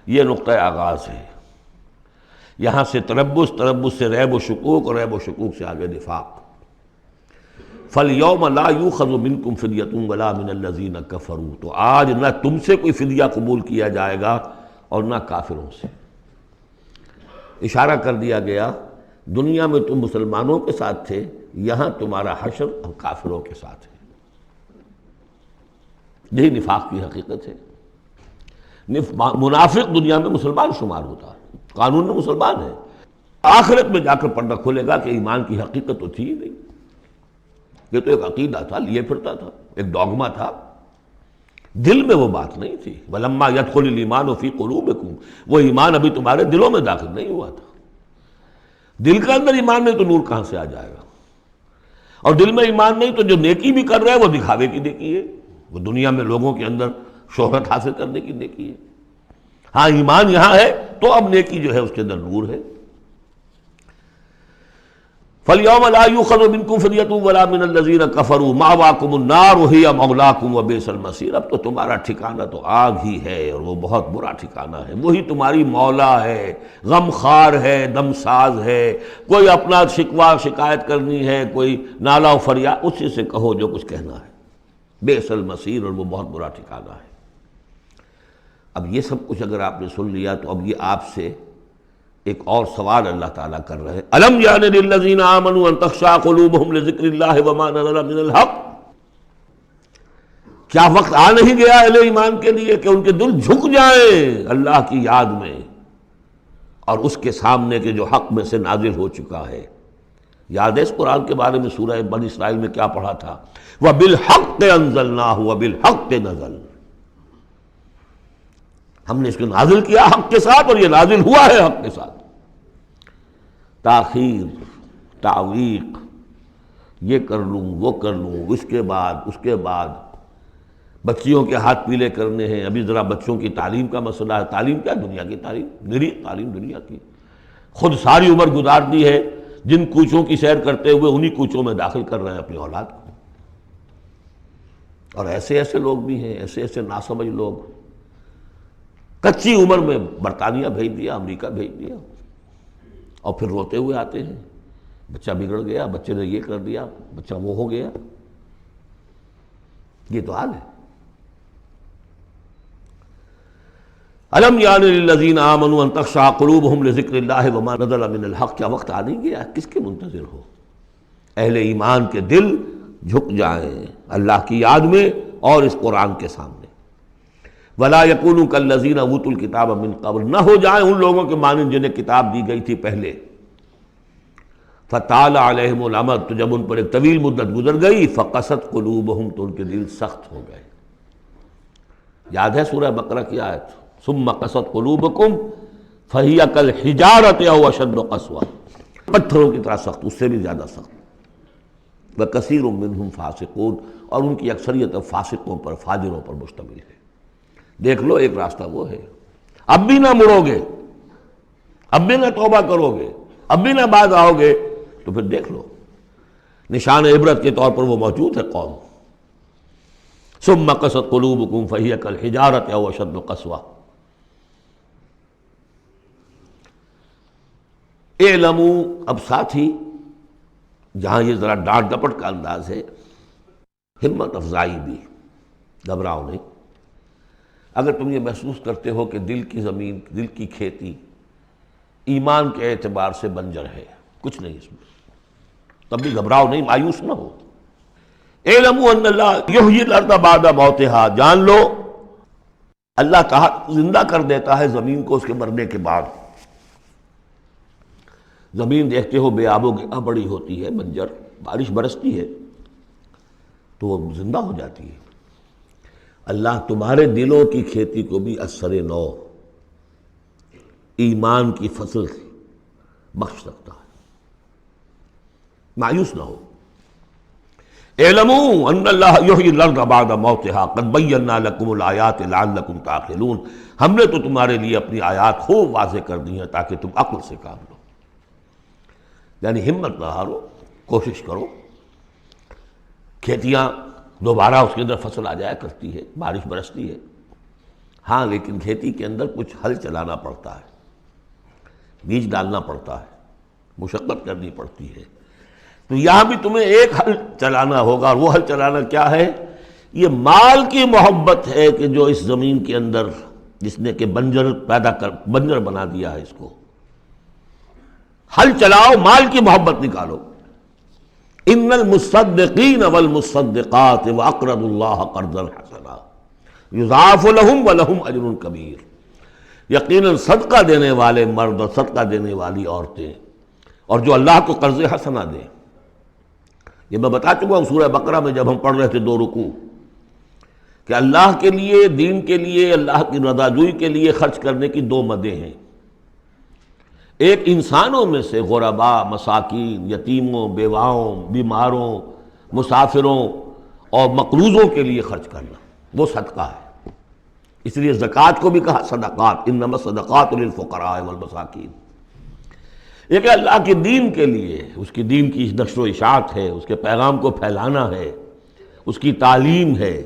یہ نقطہ آغاز ہے. یہاں سے تربص سے ریب و شکوک، اور ریب و شکوک سے آگے نفاق. فَالْيَوْمَ لَا يُؤْخَذُ مِنْكُمْ فِدْيَةٌ وَلَا مِنَ الَّذِينَ كَفَرُوا، تو آج نہ تم سے کوئی فدیہ قبول کیا جائے گا اور نہ کافروں سے. اشارہ کر دیا گیا دنیا میں تم مسلمانوں کے ساتھ تھے، یہاں تمہارا حشر اور کافروں کے ساتھ ہے. یہی نفاق کی حقیقت ہے. منافق دنیا میں مسلمان شمار ہوتا ہے، قانون میں مسلمان ہے. آخرت میں جا کر پردہ کھولے گا کہ ایمان کی حقیقت تو تھی ہی نہیں. یہ تو ایک عقیدہ تھا، لیے پھرتا تھا، ایک ڈوگما تھا، دل میں وہ بات نہیں تھی. وَلَمَّا يَدْخُلِ الْإِيمَانُ فِي قُلُوبِكُمْ، وہ ایمان ابھی تمہارے دلوں میں داخل نہیں ہوا تھا. دل کے اندر ایمان نہیں تو نور کہاں سے آ جائے گا؟ اور دل میں ایمان نہیں تو جو نیکی بھی کر رہے ہیں وہ دکھاوے کی نیکی ہے، وہ دنیا میں لوگوں کے اندر شہرت حاصل کرنے کی نیکی ہے. ہاں ایمان یہاں ہے تو اب نیکی جو ہے اس کے اندر نور ہے. فَالْيَوْمَ لَا يُؤْخَذُ مِنْكُمْ فِدْيَةٌ وَلَا مِنَ الَّذِينَ كَفَرُوا مَأْوَاكُمُ النَّارُ وَهِيَ مَوْلَاكُمْ وَبِئْسَ الْمَصِيرُ. اب تو تمہارا ٹھکانہ تو آگ ہی ہے اور وہ بہت برا ٹھکانہ ہے. وہی تمہاری مولا ہے، غم خار ہے، دم ساز ہے. کوئی اپنا شکوہ شکایت کرنی ہے، کوئی نالہ و فریاد، اسی سے کہو جو کچھ کہنا ہے. بئس المصیر، اور وہ بہت برا ٹھکانہ ہے. اب یہ سب کچھ اگر آپ نے سن لیا تو اب یہ آپ سے ایک اور سوال اللہ تعالیٰ کر رہے ہیں. الم یعن للذین آمنوا ان تخشع قلوبہم لذکر اللہ وما نزل من الحق. کیا وقت آ نہیں گیا اہل ایمان کے لیے کہ ان کے دل جھک جائیں اللہ کی یاد میں اور اس کے سامنے کے جو حق میں سے نازل ہو چکا ہے. یاد ہے اس قرآن کے بارے میں سورہ بنی اسرائیل میں کیا پڑھا تھا؟ وَبِالْحَقِّ أَنزَلْنَاهُ وَبِالْحَقِّ نَزَلَ. ہم نے اس کو نازل کیا حق کے ساتھ اور یہ نازل ہوا ہے حق کے ساتھ. تاخیر، تعویق، یہ کر لوں وہ کر لوں، اس کے بعد بچیوں کے ہاتھ پیلے کرنے ہیں. ابھی ذرا بچوں کی تعلیم کا مسئلہ ہے. تعلیم کیا؟ دنیا کی تعلیم، میری تعلیم دنیا کی. خود ساری عمر گزار دی ہے جن کوچوں کی سیر کرتے ہوئے انہی کوچوں میں داخل کر رہے ہیں اپنی اولاد کو. اور ایسے لوگ بھی ہیں، ایسے ناسمجھ لوگ. کچی عمر میں برطانیہ بھیج دیا، امریکہ بھیج دیا، اور پھر روتے ہوئے آتے ہیں بچہ بگڑ گیا، بچے نے یہ کر دیا، بچہ وہ ہو گیا. یہ تو حال ہے. الم یعن للذین آمنوا ان تخشع قلوبہم لذکر اللہ وما نزل من الحق. کیا وقت آ نہیں گیا؟ کس کے منتظر ہو؟ اہل ایمان کے دل جھک جائیں اللہ کی یاد میں اور اس قرآن کے سامنے. ولا یکونوا کالذین اوتوا الکتاب من قبل، نہ ہو جائیں ان لوگوں کے مانند جنہیں کتاب دی گئی تھی پہلے. فطال علیہم الامد، تو جب ان پر ایک طویل مدت گزر گئی، فقست قلوبہم، تو ان کے دل سخت ہو گئے. یاد ہے سورہ بقرہ کی آیت؟ ثم قست قلوبکم فہی کالحجارۃ او اشد قسوۃ. پتھروں کی طرح سخت، اس سے بھی زیادہ سخت. وکثیر منہم فاسقون، اور ان کی اکثریت فاسقوں پر، فاجروں پر مشتمل ہے. دیکھ لو ایک راستہ وہ ہے. اب بھی نہ مڑو گے، اب بھی نہ توبہ کرو گے، اب بھی نہ باز آؤ گے، تو پھر دیکھ لو نشان عبرت کے طور پر وہ موجود ہے قوم. ثم قست قلوبکم فہی کالحجارۃ او اشد قسوۃ. اعلموا، اب ساتھ ہی جہاں یہ ذرا ڈانٹ ڈپٹ کا انداز ہے، ہمت افزائی بھی، گھبراؤ نہیں۔ اگر تم یہ محسوس کرتے ہو کہ دل کی زمین، دل کی کھیتی ایمان کے اعتبار سے بنجر ہے، کچھ نہیں اس میں، تب بھی گھبراؤ نہیں، مایوس نہ ہو۔ اعلموا ان اللہ یحیی الارض بعد موتہا، جان لو اللہ تعالیٰ زندہ کر دیتا ہے زمین کو اس کے مرنے کے بعد۔ زمین دیکھتے ہو بے آب و گیا بڑی ہوتی ہے، بنجر، بارش برستی ہے تو وہ زندہ ہو جاتی ہے۔ اللہ تمہارے دلوں کی کھیتی کو بھی اثر نو، ایمان کی فصل بخش سکتا ہے، مایوس نہ ہو۔ اعلموا ان اللہ یحیی الارض بعد موتہا قد بینا لکم الآیات لعلکم تعقلون، ہم نے تو تمہارے لیے اپنی آیات خوب واضح کر دی ہیں تاکہ تم عقل سے کام لو۔ یعنی ہمت نہ ہارو، کوشش کرو۔ کھیتیاں دوبارہ اس کے اندر فصل آ جایا کرتی ہے، بارش برستی ہے، ہاں لیکن کھیتی کے اندر کچھ ہل چلانا پڑتا ہے، بیج ڈالنا پڑتا ہے، مشقت کرنی پڑتی ہے۔ تو یہاں بھی تمہیں ایک ہل چلانا ہوگا، اور وہ ہل چلانا کیا ہے؟ یہ مال کی محبت ہے کہ جو اس زمین کے اندر جس نے کہ بنجر بنا دیا ہے، اس کو ہل چلاؤ، مال کی محبت نکالو۔ ان المصدقین والمصدقات واقرضوا اللہ قرضا حسنا یضاعف لهم ولهم اجر کبیر، یقیناً صدقہ دینے والے مرد اور صدقہ دینے والی عورتیں اور جو اللہ کو قرض حسنہ دیں، یہ میں بتا چکا ہوں سورہ بقرہ میں جب ہم پڑھ رہے تھے 2 رکوع، کہ اللہ کے لیے، دین کے لیے، اللہ کی رضا جوئی کے لیے خرچ کرنے کی 2 مدیں ہیں۔ ایک انسانوں میں سے غرباء، مساکین، یتیموں، بیواؤں، بیماروں، مسافروں اور مقروضوں کے لیے خرچ کرنا، وہ صدقہ ہے۔ اس لیے زکوٰۃ کو بھی کہا صدقات، انما الصدقات للفقراء والمساکین۔ ایک اللہ کے دین کے لیے، اس کی دین کی نشر و اشاعت ہے، اس کے پیغام کو پھیلانا ہے، اس کی تعلیم ہے،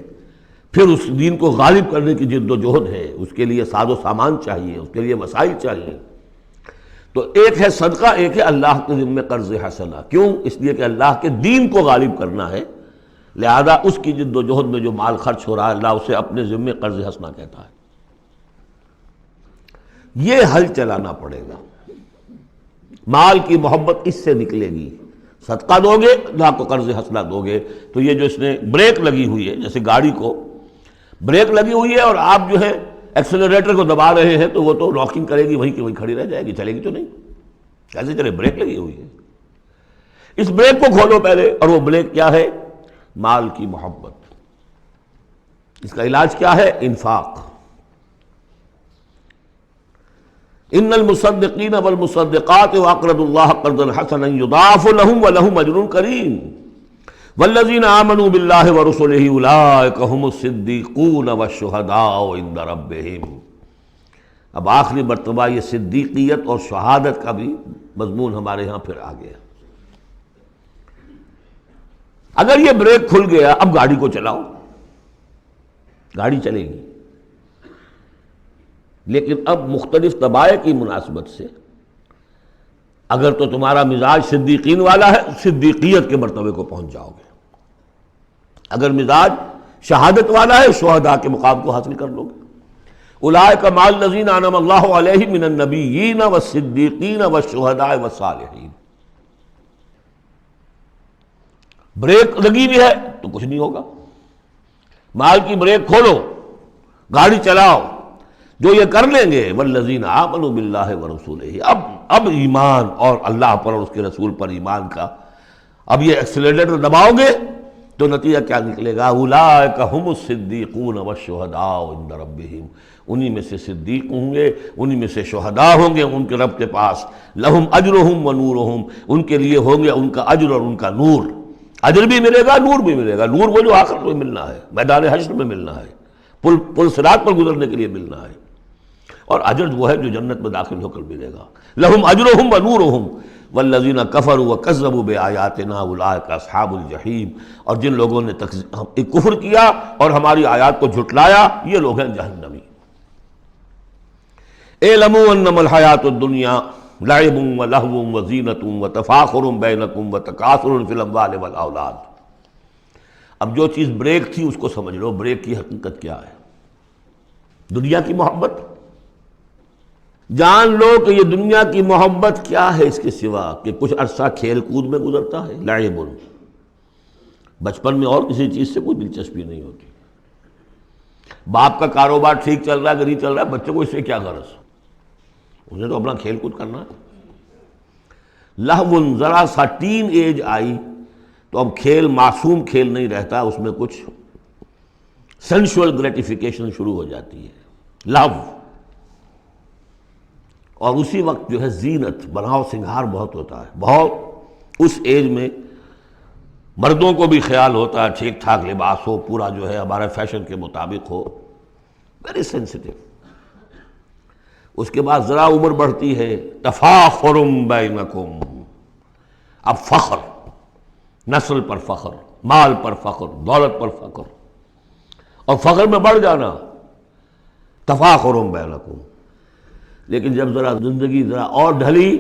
پھر اس دین کو غالب کرنے کی جد و جہد ہے، اس کے لیے ساز و سامان چاہیے، اس کے لیے وسائل چاہیے۔ تو ایک ہے صدقہ، ایک ہے اللہ کے ذمہ قرض حسنہ۔ کیوں؟ اس لیے کہ اللہ کے دین کو غالب کرنا ہے، لہذا اس کی جد و جہد میں جو مال خرچ ہو رہا ہے اللہ اسے اپنے ذمہ قرض حسنہ کہتا ہے۔ یہ حل چلانا پڑے گا، مال کی محبت اس سے نکلے گی۔ صدقہ دو گے، اللہ کو قرض حسنہ دو گے، تو یہ جو اس نے بریک لگی ہوئی ہے، جیسے گاڑی کو بریک لگی ہوئی ہے اور آپ جو ہے ایکسلریٹر کو دبا رہے ہیں تو وہ تو راکنگ کرے گی، وہیں کی وہیں کھڑی رہ جائے گی، چلے گی تو نہیں، کیسے چلے؟ بریک لگی ہوئی ہے۔ اس بریک کو کھولو پہلے، اور وہ بریک کیا ہے؟ مال کی محبت۔ اس کا علاج کیا ہے؟ انفاق۔ ان المصدقین والمصدقات واقرضوا اللہ قرضا حسنا یضاعف لهم ولهم اجر کریم والذین آمنوا باللہ ورسلہ اولئک هم الصدیقون والشہداء عند ربہم۔ اب آخری مرتبہ یہ صدیقیت اور شہادت کا بھی مضمون ہمارے ہاں پھر آ گیا۔ اگر یہ بریک کھل گیا، اب گاڑی کو چلاؤ، گاڑی چلے گی، لیکن اب مختلف طبائع کی مناسبت سے اگر تو تمہارا مزاج صدیقین والا ہے، صدیقیت کے مرتبے کو پہنچ جاؤ گے۔ اگر مزاج شہادت والا ہے، شہداء کے مقام کو حاصل کر لو گے۔ اولئک مع الذین انعم اللہ علیہم من النبیین والصدیقین والشہداء والصالحین۔ بریک لگی بھی ہے تو کچھ نہیں ہوگا، مال کی بریک کھولو، گاڑی چلاؤ۔ جو یہ کر لیں گے والذین آمنوا باللہ ورسولہ، اب ایمان اور اللہ پر اور اس کے رسول پر ایمان کا، اب یہ ایکسیلریٹر دباؤ گے تو نتیجہ کیا نکلے گا؟ اولئک ھم الصدیقون والشہداء عند ربہم، انہی میں سے صدیق ہوں گے، انہی میں سے شہداء ہوں گے ان کے رب کے پاس۔ لہم اجرہم ونورہم، ان کے لیے ہوں گے ان کا اجر اور ان کا نور۔ اجر بھی ملے گا، نور بھی ملے گا۔ نور وہ جو آخر میں ملنا ہے، میدان حشر میں ملنا ہے، پل صراط پر گزرنے کے لیے ملنا ہے، اور اجر وہ ہے جو جنت میں داخل ہو کر ملے گا۔ لہم اجرہم ونورہم والذین کفروا وکذبوا بآیاتنا اولئک اصحاب الجحیم، اور جن لوگوں نے کفر کیا اور ہماری آیات کو جھٹلایا، یہ لوگ ہیں جہنمی۔ اعلموا انما الحیاۃ الدنیا لعب و لہو و زینت و تفاخر بینکم و تکاثر فی الاموال والاولاد۔ اب جو چیز بریک تھی اس کو سمجھ لو، بریک کی حقیقت کیا ہے؟ دنیا کی محبت۔ جان لو کہ یہ دنیا کی محبت کیا ہے اس کے سوا کہ کچھ عرصہ کھیل کود میں گزرتا ہے۔ لعب، بچپن میں اور کسی چیز سے کوئی دلچسپی نہیں ہوتی۔ باپ کا کاروبار ٹھیک چل رہا ہے کہ نہیں چل رہا ہے، بچوں کو اس سے کیا غرض؟ انہیں تو اپنا کھیل کود کرنا ہے۔ لہو، ذرا سا ٹین ایج آئی تو اب کھیل معصوم کھیل نہیں رہتا، اس میں کچھ سینشول گریٹیفیکیشن شروع ہو جاتی ہے، لو۔ اور اسی وقت جو ہے زینت، بناؤ سنگھار بہت ہوتا ہے، بہت۔ اس ایج میں مردوں کو بھی خیال ہوتا ہے ٹھیک ٹھاک لباس ہو، پورا جو ہے ہمارے فیشن کے مطابق ہو، ویری سینسٹیو۔ اس کے بعد ذرا عمر بڑھتی ہے، تفاخر بینکم، اب فخر، نسل پر فخر، مال پر فخر، دولت پر فخر، اور فخر میں بڑھ جانا، تفاخر بینکم۔ لیکن جب ذرا زندگی ذرا اور ڈھلی،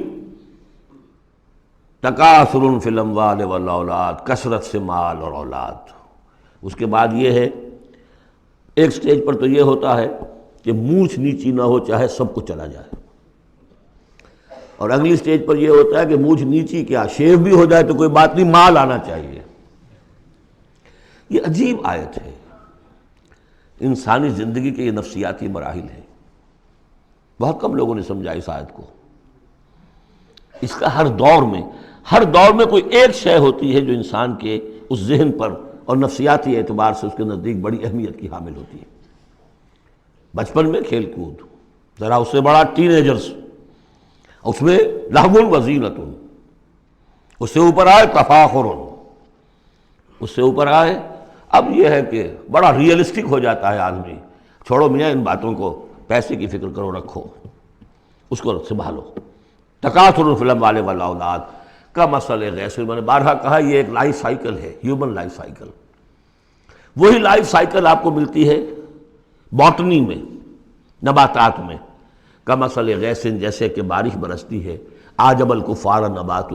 تکاثر فی الاموال والاولاد، کثرت سے مال اور اولاد۔ اس کے بعد یہ ہے، ایک سٹیج پر تو یہ ہوتا ہے کہ مونچھ نیچی نہ ہو چاہے سب کچھ چلا جائے، اور اگلی سٹیج پر یہ ہوتا ہے کہ مونچھ نیچی کیا، شیو بھی ہو جائے تو کوئی بات نہیں، مال آنا چاہیے۔ یہ عجیب آیت ہے، انسانی زندگی کے یہ نفسیاتی مراحل ہیں۔ بہت کم لوگوں نے سمجھا اس آیت کو۔ اس کا ہر دور میں کوئی ایک شے ہوتی ہے جو انسان کے اس ذہن پر اور نفسیاتی اعتبار سے اس کے نزدیک بڑی اہمیت کی حامل ہوتی ہے۔ بچپن میں کھیل کود، ذرا اس سے بڑا ٹین ایجرز، اس میں لہو و زینت، اس سے اوپر آئے تفاخر، اس سے اوپر آئے اب یہ ہے کہ بڑا ریئلسٹک ہو جاتا ہے آدمی، چھوڑو میاں ان باتوں کو، پیسے کی فکر کرو، رکھو اس کو، سنبھالو۔ تکاثر فی الاموال والاولاد کمثل غیث، میں نے بارہا کہا یہ ایک لائف سائیکل ہے، ہیومن لائف سائیکل۔ وہی لائف سائیکل آپ کو ملتی ہے باٹنی میں، نباتات میں۔ کمثل غیث، جیسے کہ بارش برستی ہے، اعجب الکفار نباتہ،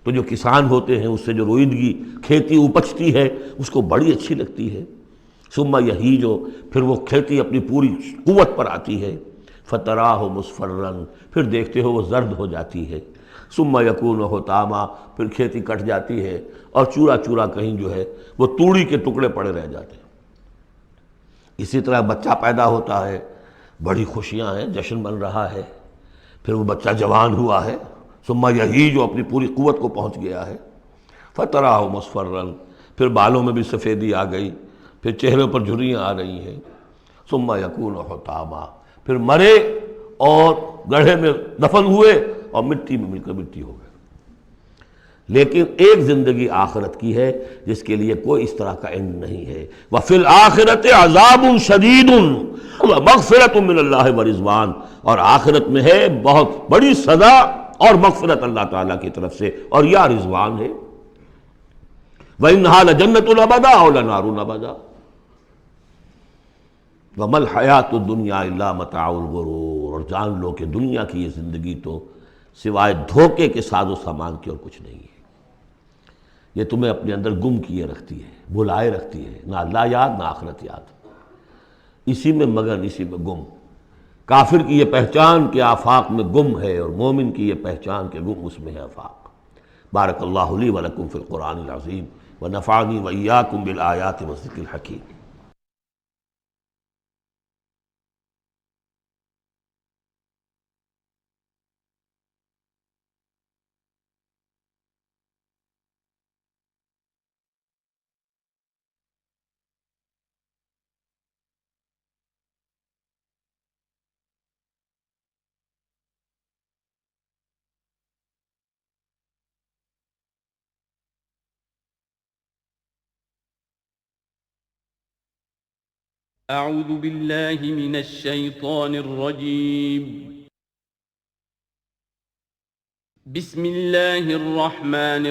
تو جو کسان ہوتے ہیں اس سے جو روئیدگی کھیتی اپجتی ہے اس کو بڑی اچھی لگتی ہے۔ ثم یہیج، پھر وہ کھیتی اپنی پوری قوت پر آتی ہے۔ فتراہ مصفرا، پھر دیکھتے ہو وہ زرد ہو جاتی ہے۔ ثم یکون حطاما، پھر کھیتی کٹ جاتی ہے اور چورا چورا کہیں جو ہے وہ توڑی کے ٹکڑے پڑے رہ جاتے ہیں۔ اسی طرح بچہ پیدا ہوتا ہے، بڑی خوشیاں ہیں، جشن بن رہا ہے، پھر وہ بچہ جوان ہوا ہے، ثم یہیج، جو اپنی پوری قوت کو پہنچ گیا ہے۔ فتراہ مصفرا، پھر بالوں میں بھی سفیدی آ گئی، پھر چہرے پر جھریاں آ رہی ہیں۔ ثم یکون حطاما، پھر مرے اور گڑھے میں دفن ہوئے اور مٹی میں مل کر مٹی ہو گئے۔ لیکن ایک زندگی آخرت کی ہے جس کے لیے کوئی اس طرح کا اینڈ نہیں ہے۔ وَفِي الْآخِرَةِ عَذَابٌ شَدِيدٌ وَمَغْفِرَةٌ مِّنَ اللَّهِ وَرِضْوَانٌ، اور آخرت میں ہے بہت بڑی سزا اور مغفرت اللہ تعالیٰ کی طرف سے، اور یا رضوان ہے۔ وَإِنَّهَا لَجَنَّةٌ أَبَدًا أَوْ لَنَارٌ أَبَدًا وَمَا الْحَيَاةُ الدُّنْيَا إِلَّا مَتَاعُ الْغُرُورِ، اور جان لو کہ دنیا کی یہ زندگی تو سوائے دھوکے کے ساز و سامان کی اور کچھ نہیں ہے۔ یہ تمہیں اپنے اندر گم کیے رکھتی ہے، بھلائے رکھتی ہے، نہ اللہ یاد نہ آخرت یاد، اسی میں مگن، اسی میں گم۔ کافر کی یہ پہچان کہ آفاق میں گم ہے، اور مومن کی یہ پہچان کہ گم اس میں ہے آفاق۔ بارک اللہ لی ولکم فی القرآن العظیم ونفعنی وإیاکم بالآیات والذکر الحکیم۔ أعوذ بالله من الشيطان الرجيم. بسم الله الرحمن